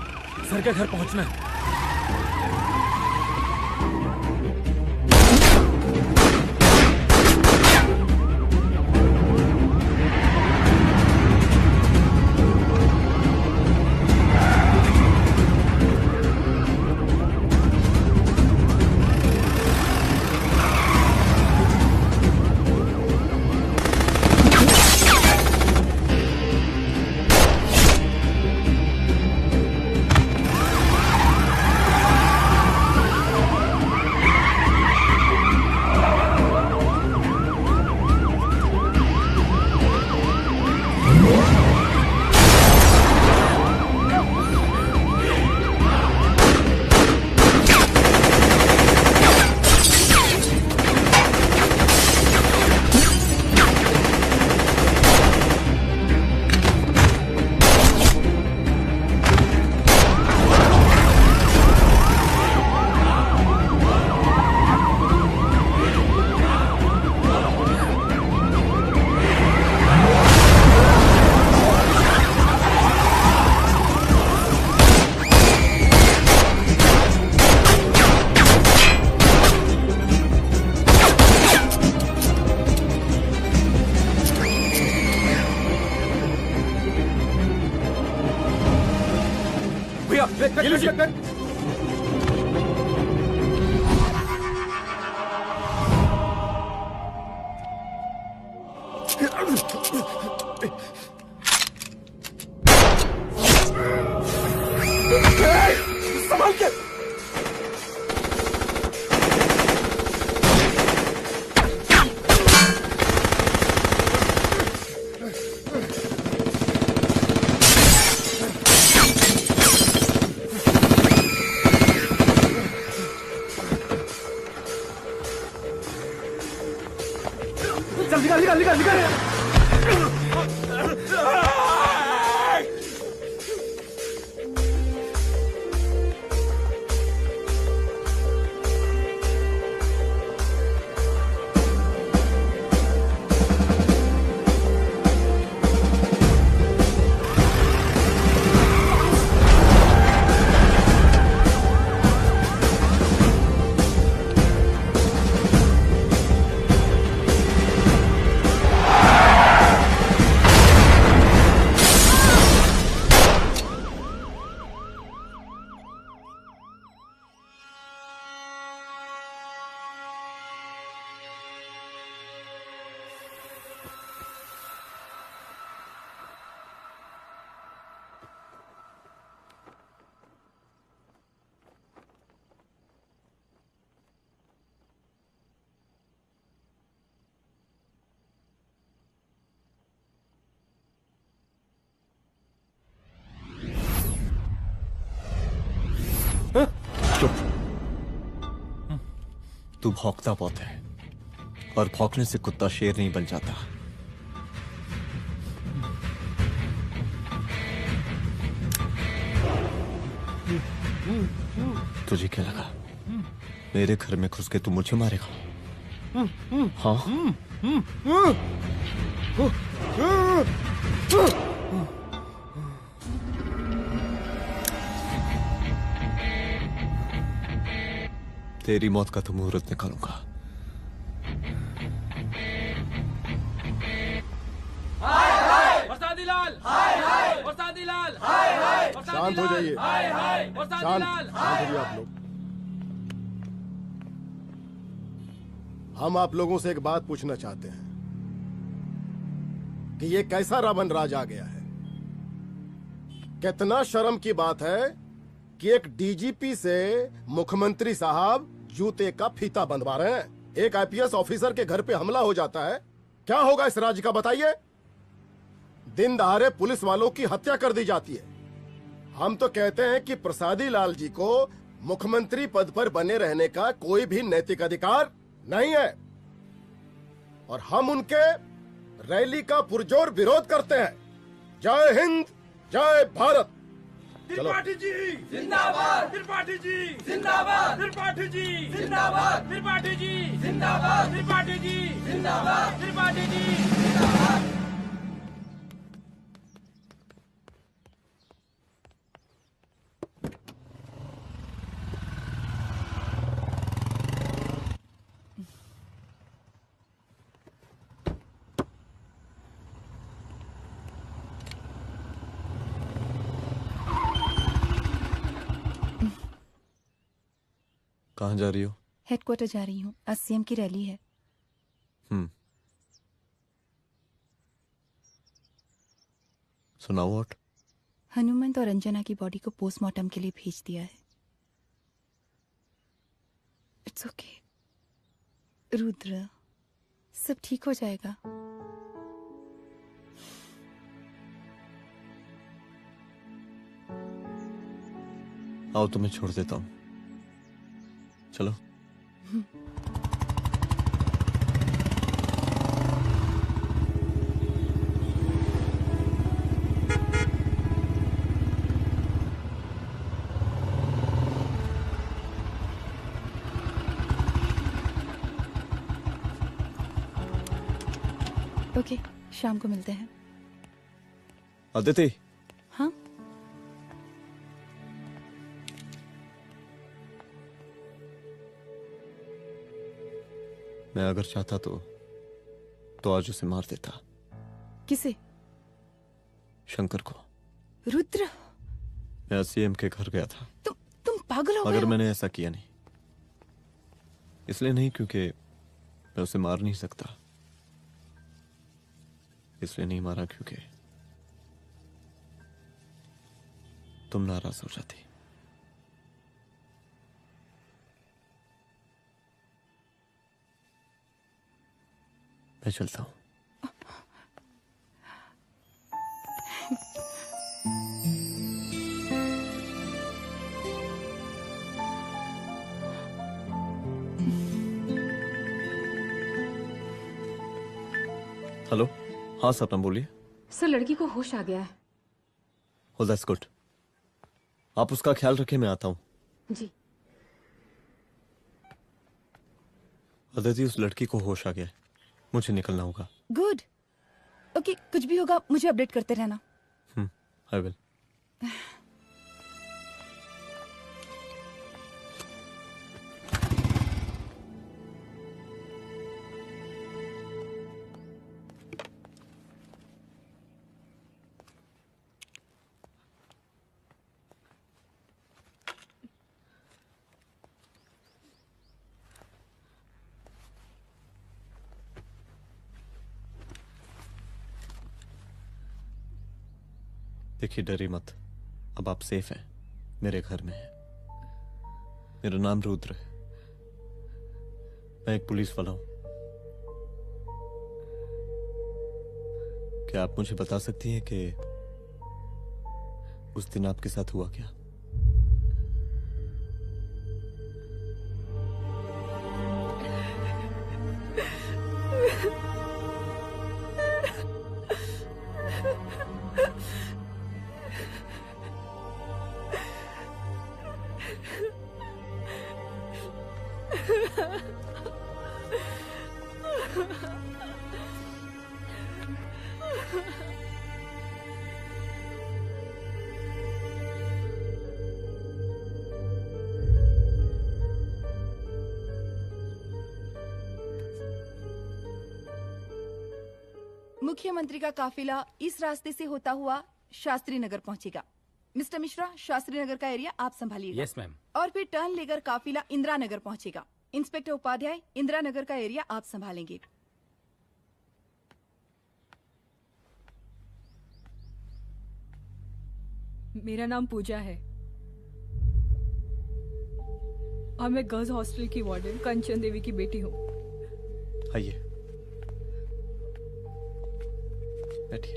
सर का घर पहुंचना है। संभाल के। चल निकाल निकाल निकाल निकाल। चुप। तू भौंकता बहुत है, और भौंकने से कुत्ता शेर नहीं बन जाता। तुझे क्या लगा मेरे घर में घुस के तू मुझे मारेगा? हाँ? तेरी मौत का तो मुहूर्त निकालूंगा। शांत हो जाइए। शांत हो जाइए आप लोग। हम आप लोगों से एक बात पूछना चाहते हैं कि ये कैसा रावण राज आ गया है। कितना शर्म की बात है कि एक डीजीपी से मुख्यमंत्री साहब जूते का फीता बंधवा रहे हैं। एक आईपीएस ऑफिसर के घर पे हमला हो जाता है, क्या होगा इस राज्य का बताइए? दिन दहाड़े पुलिस वालों की हत्या कर दी जाती है। हम तो कहते हैं कि प्रसादी लाल जी को मुख्यमंत्री पद पर बने रहने का कोई भी नैतिक अधिकार नहीं है, और हम उनके रैली का पुरजोर विरोध करते हैं। जय हिंद, जय भारत। त्रिपाठी जी जिंदाबाद, त्रिपाठी जी जिंदाबाद, त्रिपाठी जी जिंदाबाद, त्रिपाठी जी जिंदाबाद, त्रिपाठी जी जिंदाबाद, त्रिपाठी जी जिंदाबाद। कहाँ जा रही हो? हेडक्वार्टर जा रही हूँ, आज सीएम की रैली है। सुनाओ। व्हाट? हनुमंत और अंजना की बॉडी को पोस्टमार्टम के लिए भेज दिया है। इट्स ओके रुद्र, सब ठीक हो जाएगा। आओ तुम्हें छोड़ देता हूँ, चलो। ओके, शाम को मिलते हैं। अदिति। हाँ? मैं अगर चाहता तो आज उसे मार देता। किसे? शंकर को। रुद्र, मैं सीएम के घर गया था। तुम पागल हो गए मगर हो? मैंने ऐसा किया नहीं। इसलिए नहीं क्योंकि मैं उसे मार नहीं सकता, इसलिए नहीं मारा क्योंकि तुम नाराज हो जाती। मैं चलता हूं। हेलो। हाँ सपना बोलिए। सर, लड़की को होश आ गया है। Oh, that's good. आप उसका ख्याल रखिए, मैं आता हूँ। जी। अदिति, उस लड़की को होश आ गया है, मुझे निकलना होगा। गुड। ओके, कुछ भी होगा मुझे अपडेट करते रहना। I will. देखिए, डरिए मत, अब आप सेफ हैं, मेरे घर में हैं। मेरा नाम रुद्र है, मैं एक पुलिस वाला हूं। क्या आप मुझे बता सकती हैं कि उस दिन आपके साथ हुआ क्या? मुख्यमंत्री का काफिला इस रास्ते से होता हुआ शास्त्री नगर पहुंचेगा। मिस्टर मिश्रा, शास्त्री नगर का एरिया आप संभालिएगा। Yes ma'am. और फिर टर्न लेकर काफिला इंदिरा नगर पहुंचेगा। इंस्पेक्टर उपाध्याय, इंदिरा नगर का एरिया आप संभालेंगे। मेरा नाम पूजा है और मैं गर्ल्स हॉस्टल की वार्डन कंचन देवी की बेटी हूँ। आइए, बैठिए।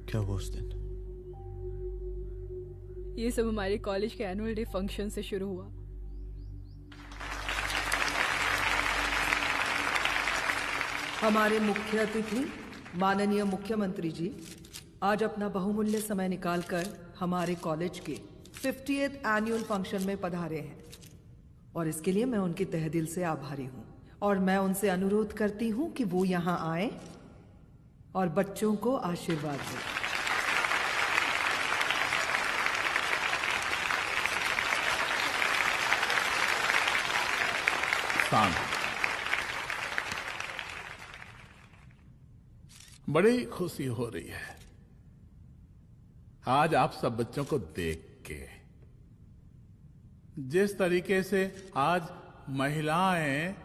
क्या हुआ उस दिन? ये सब हमारे कॉलेज के एनुअल डे फंक्शन से शुरू हुआ। हमारे मुख्य अतिथि माननीय मुख्यमंत्री जी आज अपना बहुमूल्य समय निकालकर हमारे कॉलेज के 50th एनुअल फंक्शन में पधारे हैं और इसके लिए मैं उनके तहे दिल से आभारी हूँ और मैं उनसे अनुरोध करती हूँ कि वो यहाँ आए और बच्चों को आशीर्वाद दें। बड़ी खुशी हो रही है आज आप सब बच्चों को देख के। जिस तरीके से आज महिलाएं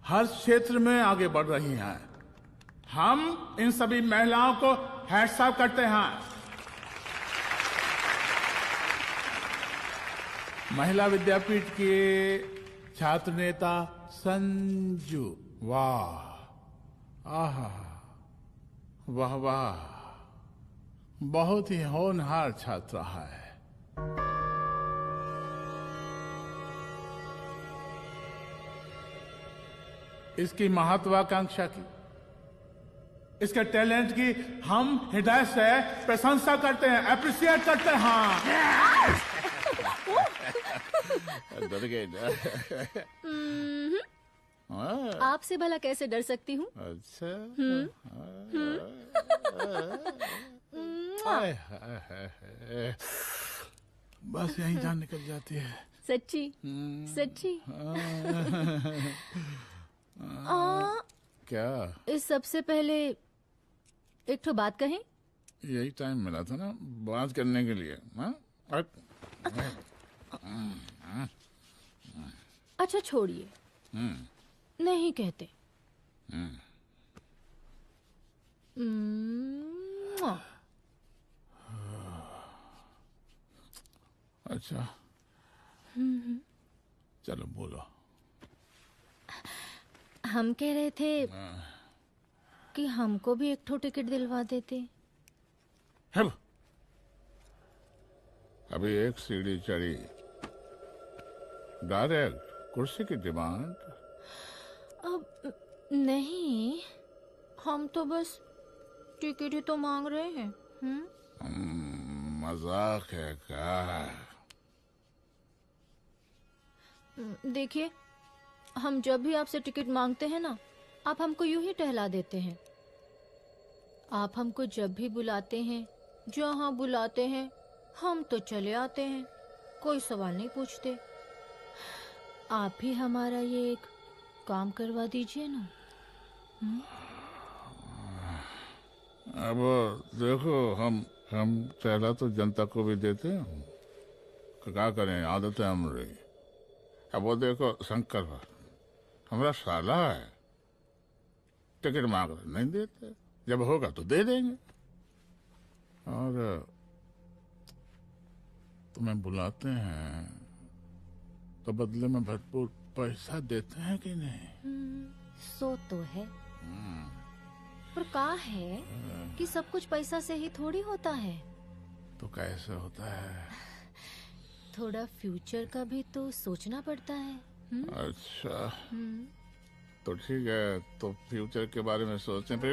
हर क्षेत्र में आगे बढ़ रही हैं, हम इन सभी महिलाओं को हैट्स ऑफ करते हैं। महिला विद्यापीठ के छात्र नेता संजू, वाह, आहा, वाह वाह, बहुत ही होनहार छात्रा है। इसकी महत्वाकांक्षा की, इसके टैलेंट की हम हृदय से प्रशंसा करते हैं, अप्रिशिएट करते हैं। डर गए ना? आपसे भला कैसे डर सकती हूँ? अच्छा। बस यही जान निकल जाती है। सच्ची सच्ची। क्या? इस सबसे पहले एक ठो बात कहें? यही टाइम मिला था ना बात करने के लिए। अच्छा छोड़िए, नहीं कहते। अच्छा चलो बोलो। हम कह रहे थे कि हमको भी एक ठो टिकट दिलवा देते। अभी एक सीढ़ी चढ़ी, डायरेक्ट कुर्सी की डिमांड? अब नहीं, हम तो बस टिकट ही तो मांग रहे हैं। मजाक है क्या? देखिए, हम जब भी आपसे टिकट मांगते हैं ना, आप हमको यूं ही टहला देते हैं। आप हमको जब भी बुलाते हैं, जहाँ बुलाते हैं, हम तो चले आते हैं, कोई सवाल नहीं पूछते। आप भी हमारा ये एक काम करवा दीजिए ना। अब देखो, हम पहला तो जनता को भी देते हैं, क्या करें, आदत है हमारी। अब वो देखो शंकर हमारा साला है, टिकट मांग रहे नहीं देते, जब होगा तो दे देंगे। और तुम्हें बुलाते हैं तो बदले में भरपूर पैसा देते हैं कि नहीं? सो तो है। पर कहा है कि सब कुछ पैसा से ही थोड़ी होता है। तो कैसे होता है? थोड़ा फ्यूचर का भी तो सोचना पड़ता है। अच्छा तो ठीक है, तो फ्यूचर के बारे में सोचने पे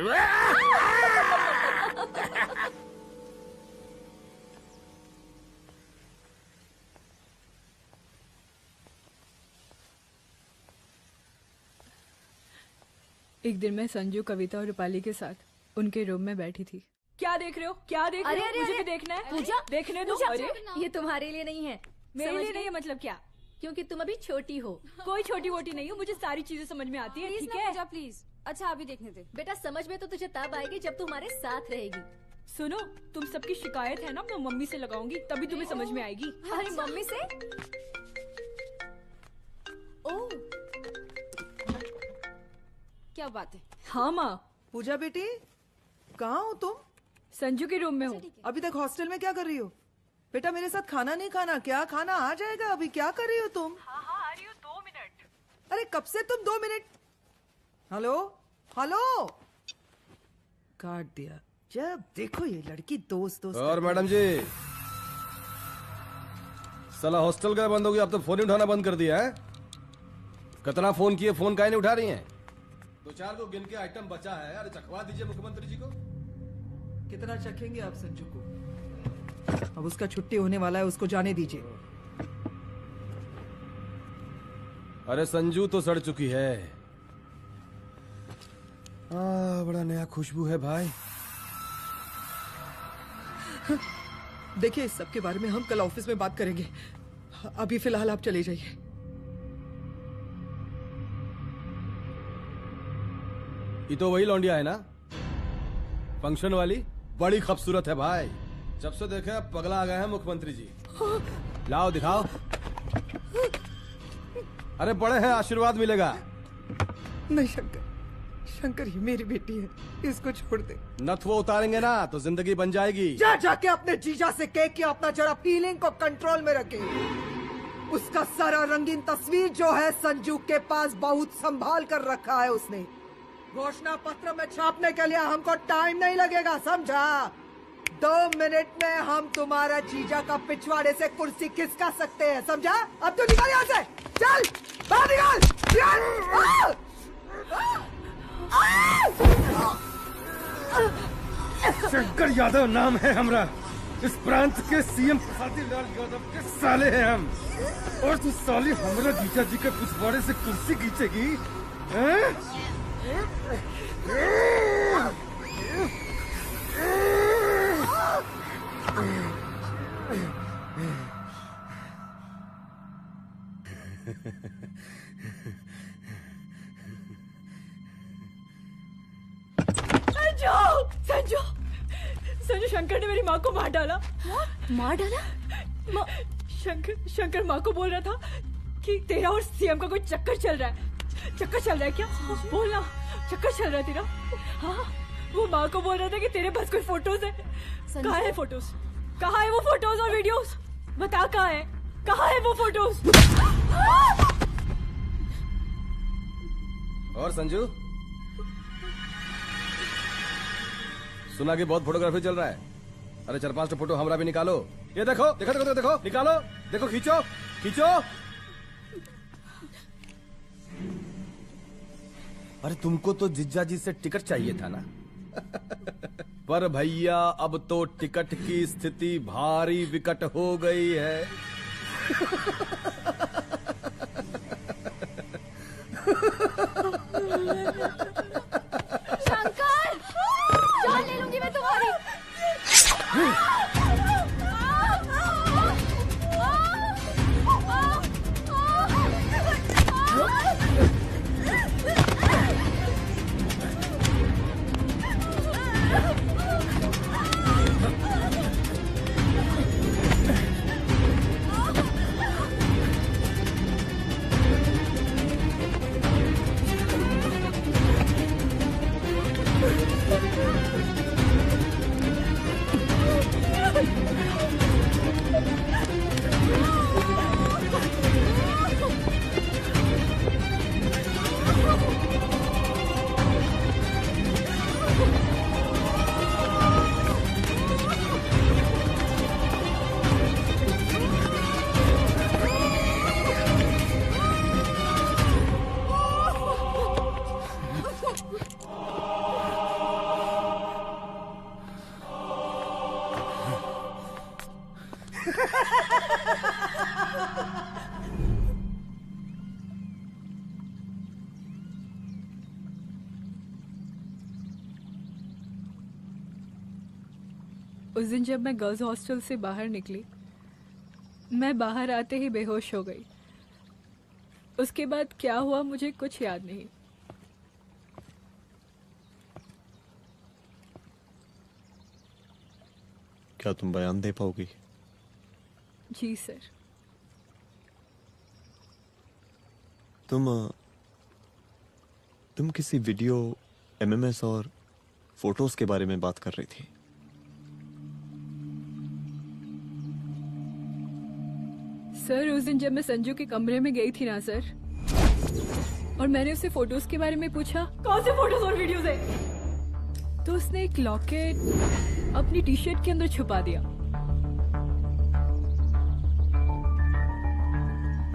एक दिन मैं संजू, कविता और रूपाली के साथ उनके रूम में बैठी थी। क्या देख रहे हो? क्या देख रहे हो? मुझे भी देखना है। पूजा, देखने दो। अरे ये तुम्हारे लिए नहीं है। मेरे लिए नहीं है मतलब क्या? क्योंकि तुम अभी छोटी हो। कोई छोटी वोटी नहीं हो, मुझे सारी चीजें समझ में आती है। ठीक है पूजा प्लीज। अच्छा अभी देखने दे। बेटा समझ में तो तुझे तब आएगी जब तू हमारे साथ रहेगी। सुनो, तुम सबकी शिकायत है ना, मैं मम्मी से लगाऊंगी, तभी तुम्हें समझ में आएगी। अरे मम्मी से? ओह क्या बात है? हाँ माँ। पूजा बेटी कहाँ हो तुम? संजू के रूम में हूँ। अभी तक हॉस्टल में क्या कर रही हो? बेटा मेरे साथ खाना नहीं खाना क्या? खाना आ जाएगा, अभी क्या कर रही हो तुम? हाँ आ रही हूँ, 2 मिनट। अरे कब से तुम 2 मिनट? हेलो हेलो, काट दिया। जब देखो ये लड़की दोस्त और मैडम जी, साला हॉस्टल का बंद हो गया, अब तो फोन ही उठाना बंद कर दिया है। कितना फोन किए, फोन काहे नहीं उठा रही हैं? 2-4 को गिन के आइटम बचा है, अरे चखवा दीजिए मुख्यमंत्री जी को। कितना चखेंगे आप संजू को? अब उसका छुट्टी होने वाला है, उसको जाने दीजिए। अरे संजू तो सड़ चुकी है। बड़ा नया खुशबू है भाई। देखिए इस सब के बारे में हम कल ऑफिस में बात करेंगे, अभी फिलहाल आप चले जाइए। ये तो वही लौंडिया है ना, फंक्शन वाली? बड़ी खूबसूरत है भाई, जब से देखे पगला आ गए हैं मुख्यमंत्री जी। लाओ दिखाओ। अरे बड़े हैं, आशीर्वाद मिलेगा। नहीं शंकर, शंकर ये मेरी बेटी है, इसको छोड़ दे। नथ वो उतारेंगे ना तो जिंदगी बन जाएगी। जा जाके अपने जीजा से कह के अपना जरा फीलिंग को कंट्रोल में रखे। उसका सारा रंगीन तस्वीर जो है संजू के पास बहुत संभाल कर रखा है उसने। घोषणा पत्र में छापने के लिए हमको टाइम नहीं लगेगा, समझा? 2 मिनट में हम तुम्हारा जीजा का पिछवाड़े से कुर्सी खिसका सकते हैं, समझा? अब तो निकल यहाँ से, चल बाहर निकल। शंकर यादव नाम है हमरा, इस प्रांत के सीएम प्रसादी लाल यादव के साले हैं हम। और तू साली हमरा जीजा जी के पिछवाड़े से कुर्सी खींचेगी? संजू, संजू शंकर ने मेरी माँ को मार डाला। मार डाला? शंकर माँ को बोल रहा था कि तेरा और सीएम का कोई चक्कर चल रहा है। चक्कर चल रहा है क्या? बोलना, चक्कर चल रहा है तेरा? हाँ, वो माँ को बोल रहा था कि तेरे पास कोई फोटोज है। कहाँ है फोटोज? कहाँ है वो फोटोज और वीडियोस? बता कहाँ है? कहाँ है वो फोटोज? और संजू, सुना कि बहुत फोटोग्राफी चल रहा है। अरे 4-5 फोटो हमरा भी निकालो। ये देखो देखो देखो देखो, निकालो, देखो, खींचो खींचो। अरे तुमको तो जिज्जा जी से टिकट चाहिए था ना? पर भैया अब तो टिकट की स्थिति भारी विकट हो गई है। शंकर, जान ले लूंगी मैं तुम्हारी। उस दिन जब मैं गर्ल्स हॉस्टल से बाहर निकली, मैं बाहर आते ही बेहोश हो गई। उसके बाद क्या हुआ मुझे कुछ याद नहीं। क्या तुम बयान दे पाओगी? जी सर। तुम किसी वीडियो, एमएमएस और फोटोज के बारे में बात कर रही थी। सर उस दिन जब मैं संजू के कमरे में गई थी ना सर, और मैंने उससे फोटोज के बारे में पूछा, कौन से फोटोज और वीडियोज है, तो उसने एक लॉकेट अपनी टी शर्ट के अंदर छुपा दिया।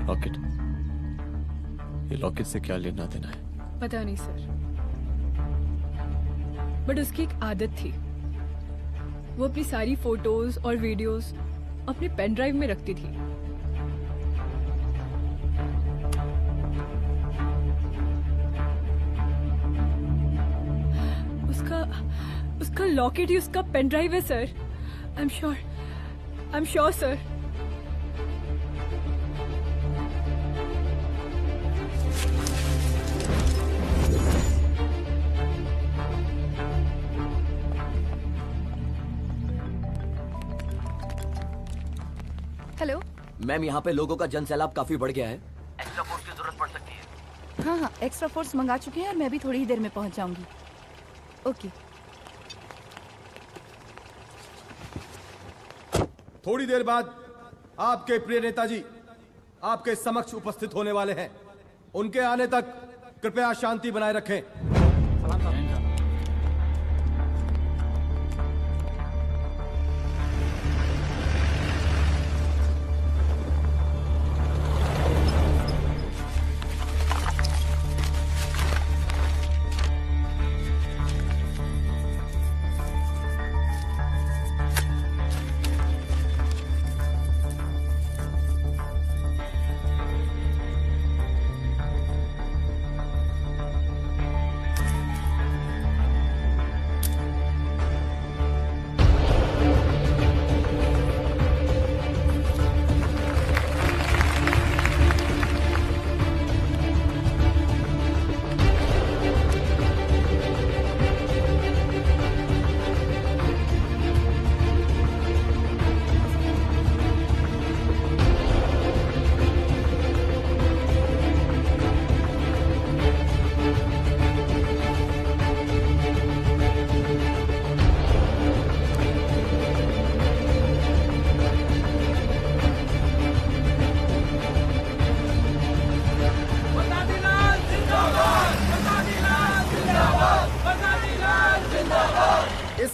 लॉकेट? ये लॉकेट से क्या लेना देना है? पता नहीं सर, बट उसकी एक आदत थी, वो अपनी सारी फोटोज और वीडियोस अपने पेन ड्राइव में रखती थी। उसका लॉकेट ही उसका पेन ड्राइव है sir. I am sure sir. Hello ma'am, यहाँ पे लोगों का जनसैलाब काफी बढ़ गया है। एक्स्ट्रा फोर्स की जरूरत पड़ सकती है। हाँ हाँ, एक्स्ट्रा फोर्स मंगा चुके हैं और मैं भी थोड़ी ही देर में पहुंच जाऊंगी। ओके। थोड़ी देर बाद आपके प्रिय नेताजी आपके समक्ष उपस्थित होने वाले हैं। उनके आने तक कृपया शांति बनाए रखें।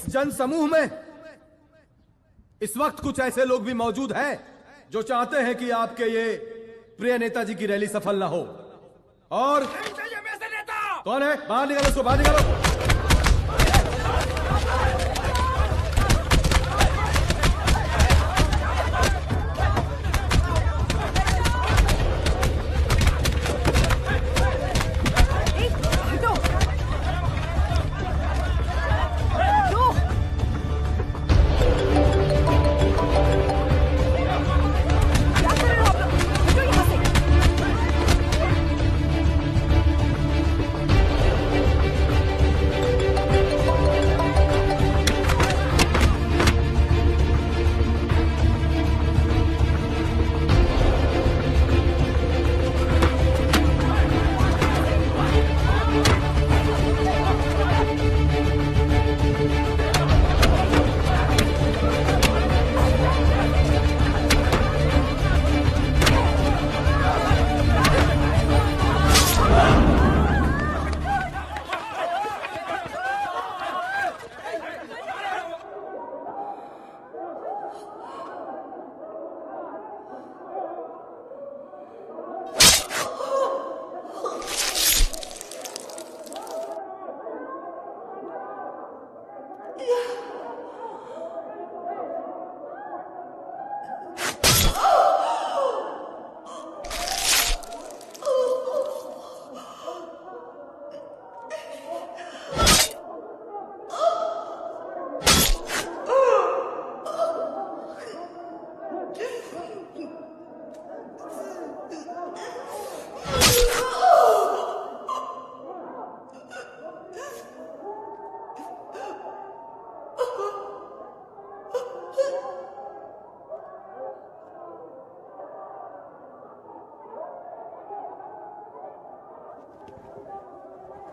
जन समूह में इस वक्त कुछ ऐसे लोग भी मौजूद हैं जो चाहते हैं कि आपके ये प्रिय नेताजी की रैली सफल ना हो। और कौन है? बाहर निकालो उसको, बाहर निकालो।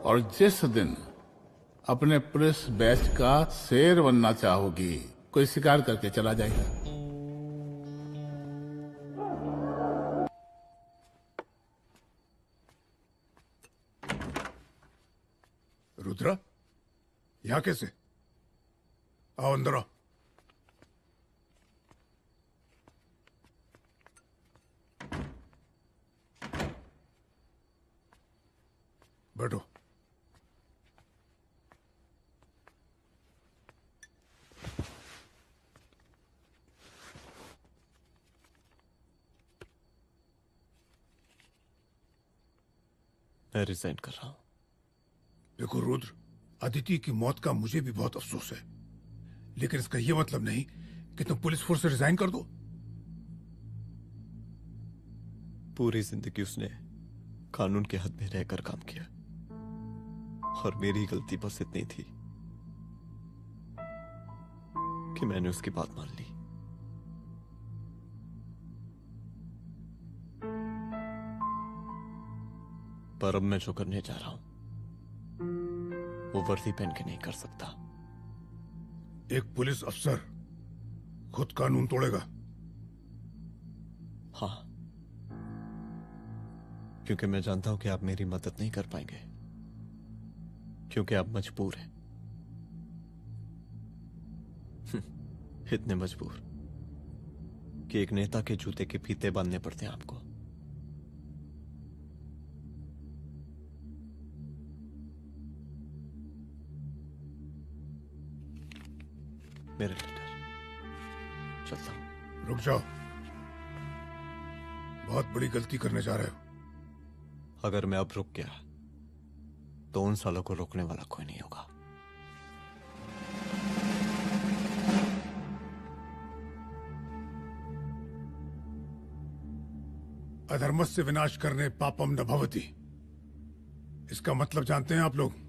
और जिस दिन अपने पुलिस बैच का शेर बनना चाहोगी, कोई शिकार करके चला जाएगा। रुद्रा, यहाँ कैसे? आओ अंदर आओ। बैठो। मैं रिजाइन कर रहा हूं। देखो रुद्र, अदिति की मौत का मुझे भी बहुत अफसोस है, लेकिन इसका यह मतलब नहीं कि तुम पुलिस फोर्स से रिजाइन कर दो। पूरी जिंदगी उसने कानून के हद में रहकर काम किया और मेरी गलती बस इतनी थी कि मैंने उसकी बात मान ली। पर अब मैं जो करने जा रहा हूं वो वर्दी पहन के नहीं कर सकता। एक पुलिस अफसर खुद कानून तोड़ेगा? हाँ, क्योंकि मैं जानता हूं कि आप मेरी मदद नहीं कर पाएंगे, क्योंकि आप मजबूर हैं। इतने मजबूर कि एक नेता के जूते के फीते बांधने पड़ते हैं आपको। मेरे लेटर, चलता हूं। रुक जाओ, बहुत बड़ी गलती करने जा रहे हो। अगर मैं अब रुक गया तो उन सालों को रोकने वाला कोई नहीं होगा। अधर्मस्य विनाश करने पापम न भवति, इसका मतलब जानते हैं आप लोग?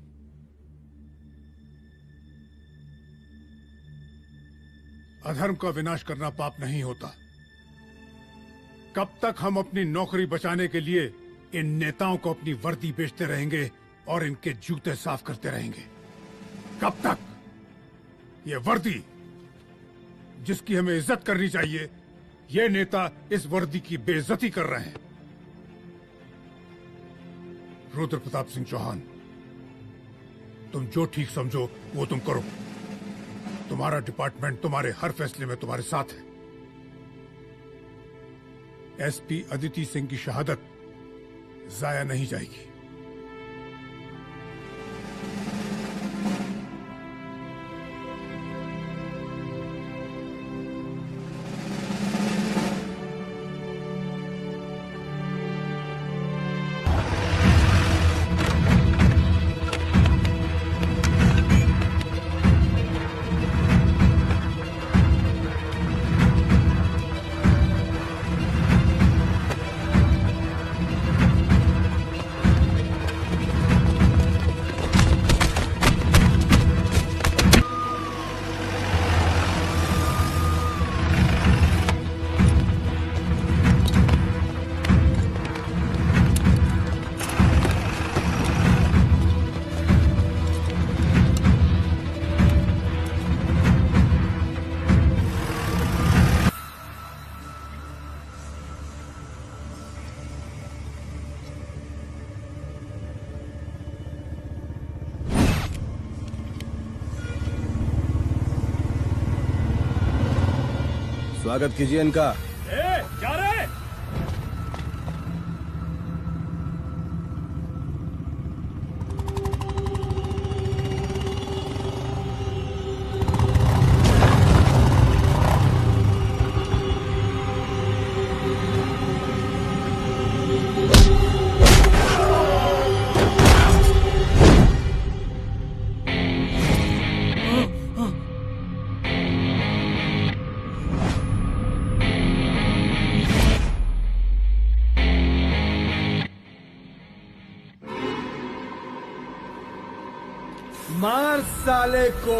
अधर्म का विनाश करना पाप नहीं होता। कब तक हम अपनी नौकरी बचाने के लिए इन नेताओं को अपनी वर्दी बेचते रहेंगे और इनके जूते साफ करते रहेंगे? कब तक? ये वर्दी जिसकी हमें इज्जत करनी चाहिए, ये नेता इस वर्दी की बेइज्जती कर रहे हैं। रुद्र प्रताप सिंह चौहान, तुम जो ठीक समझो वो तुम करो। तुम्हारा डिपार्टमेंट तुम्हारे हर फैसले में तुम्हारे साथ है। एसपी अदिति सिंह की शहादत जाया नहीं जाएगी। स्वागत कीजिए इनका। क्या रे? मार साले को।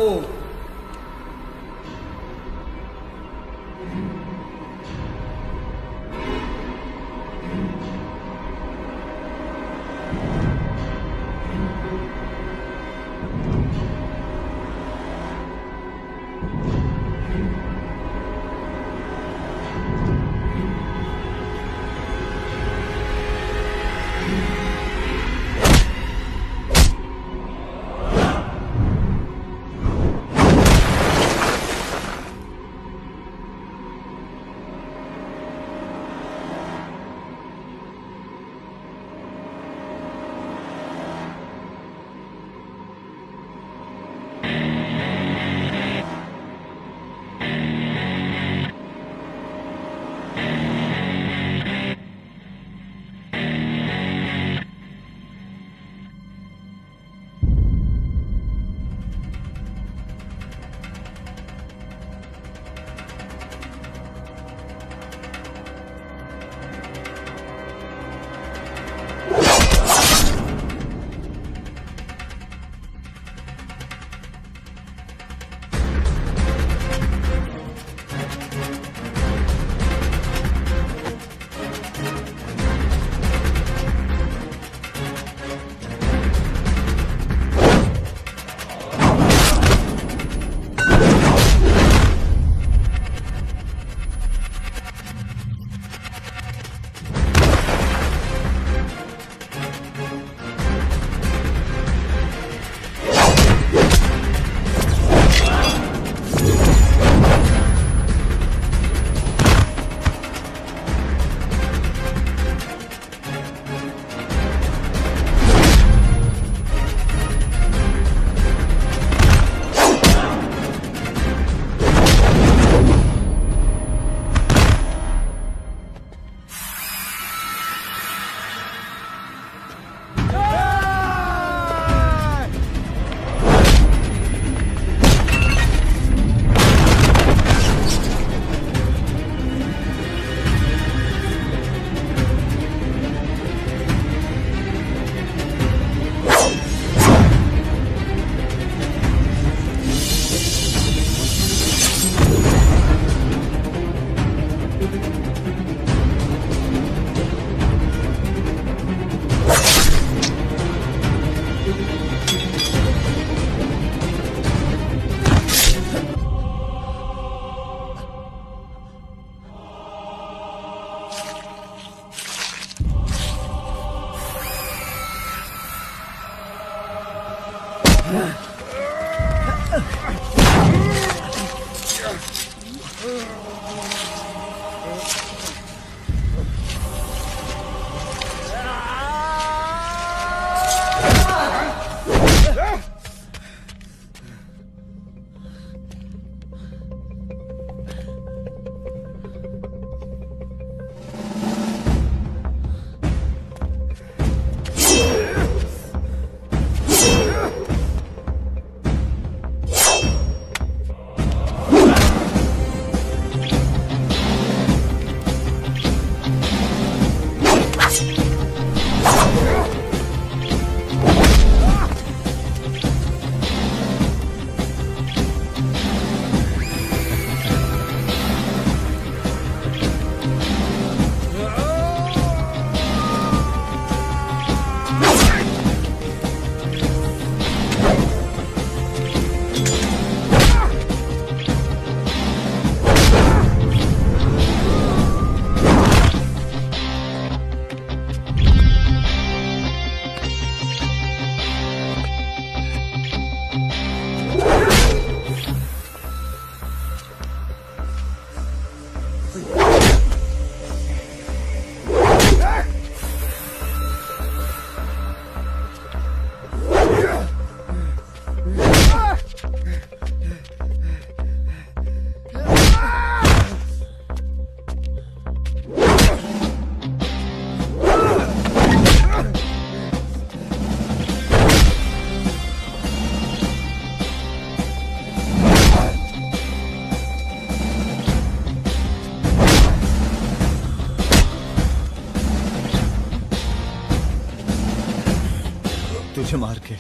तुझे मार के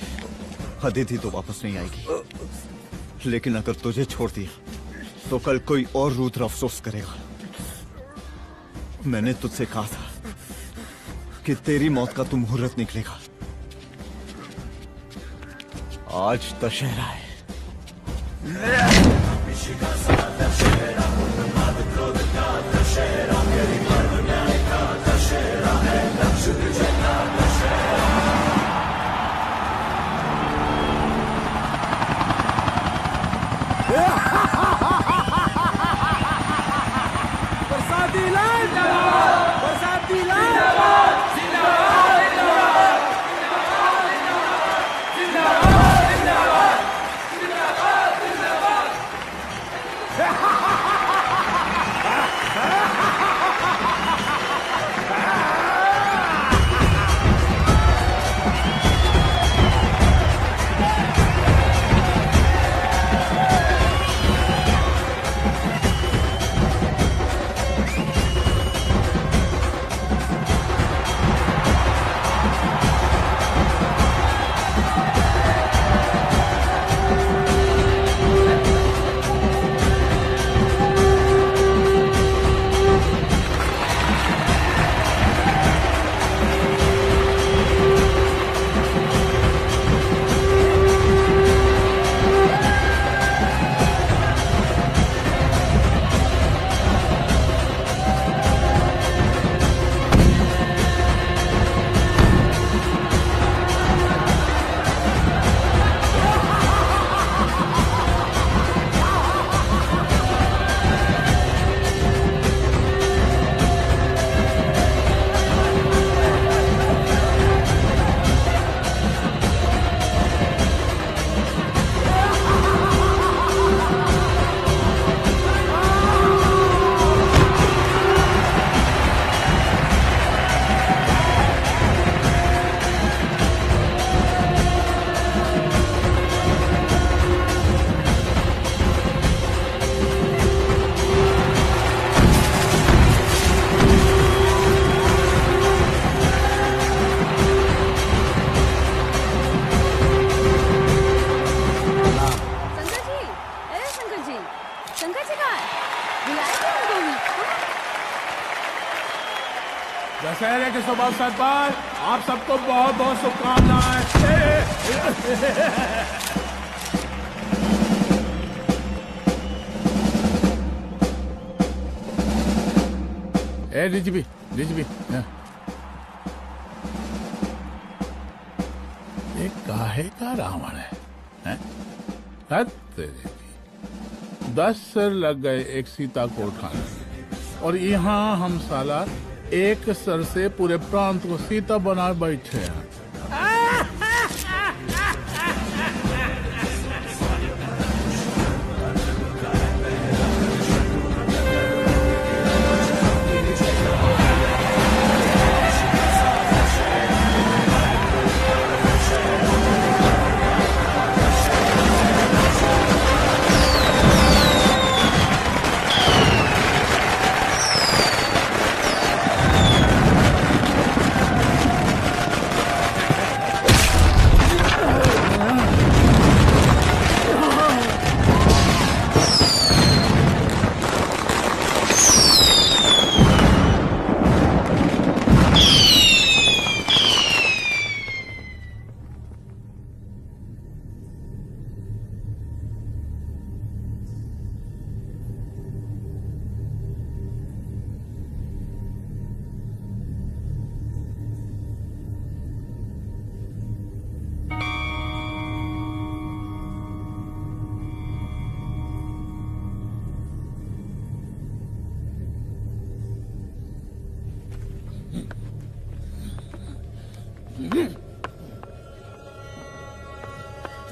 अदिति तो वापस नहीं आएगी, लेकिन अगर तुझे छोड़ दिया तो कल कोई और रुद्र अफसोस करेगा। मैंने तुझसे कहा था कि तेरी मौत का तो मुहूर्त निकलेगा। आज दशहरा है। शंकर जी कहाँ है? बुलाए थे उनको भी? दशहरे के शुभ अवसर पर आप सबको बहुत बहुत शुभकामनाएं। डीजीपी ये काहे का रावण है? 10 सिर लग गए एक सीता को उठाने, और यहाँ हम साला एक सर से पूरे प्रांत को सीता बना बैठे हैं।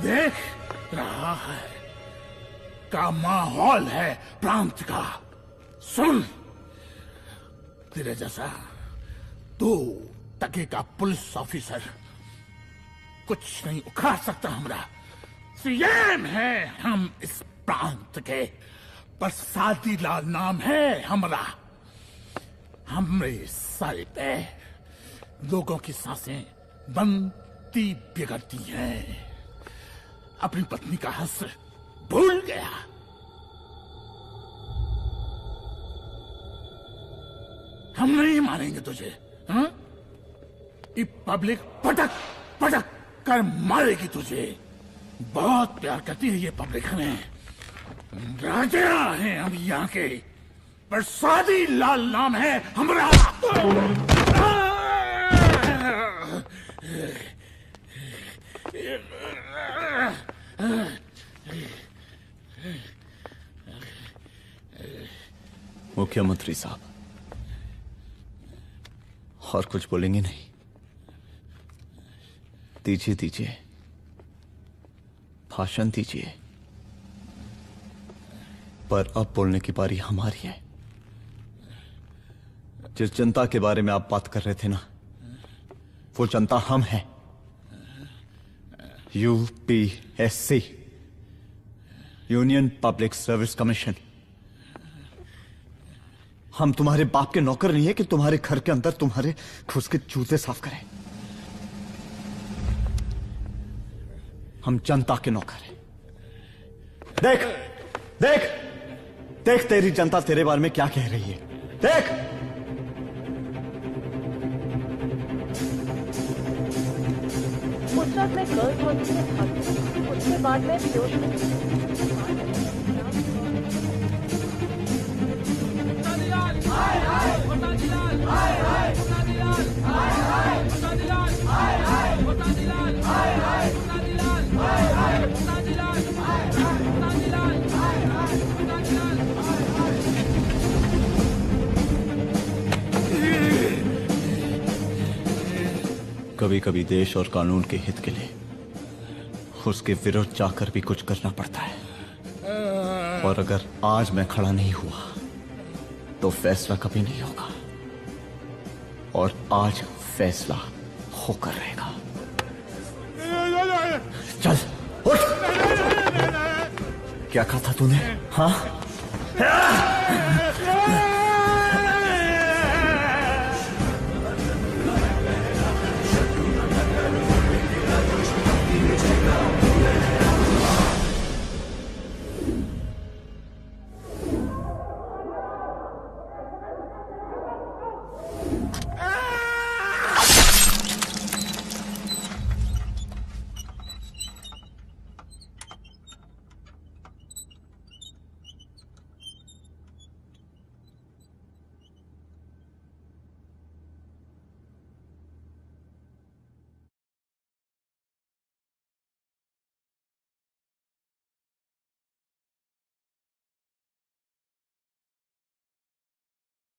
देख रहा है का माहौल है प्रांत का। सुन, तेरे जैसा 2 टके का पुलिस ऑफिसर कुछ नहीं उखाड़ सकता। हमरा सीएम है हम इस प्रांत के, प्रसादी लाल नाम है हमरा। हमरे सर पे लोगों की सांसें बनती बिगड़ती हैं। अपनी पत्नी का हंस भूल गया। हम नहीं मानेंगे तुझे। हाँ? ये पब्लिक पटक पटक कर मारेगी तुझे। बहुत प्यार करती है ये पब्लिक हमें। राजा हैं हम यहाँ के, प्रसादी लाल नाम है हमारा। मुख्यमंत्री साहब, और कुछ बोलेंगे नहीं? दीजिए भाषण दीजिए, पर अब बोलने की बारी हमारी है। जिस जनता के बारे में आप बात कर रहे थे ना, वो जनता हम हैं। UPSC, union public service commission. हम तुम्हारे बाप के नौकर नहीं है कि तुम्हारे घर के अंदर तुम्हारे घुस के जूते साफ करें। हम जनता के नौकर हैं। देख देख देख, तेरी जनता तेरे बारे में क्या कह रही है। देख, उस वक्त मैं गर्ल्स हॉस्टल में था, उसके बाद मैं बेहोश कभी कभी देश और कानून के हित के लिए उसके विरुद्ध जाकर भी कुछ करना पड़ता है। और अगर आज मैं खड़ा नहीं हुआ तो फैसला कभी नहीं होगा, और आज फैसला होकर रहेगा। चल उठ। क्या कहा था तूने? हाँ,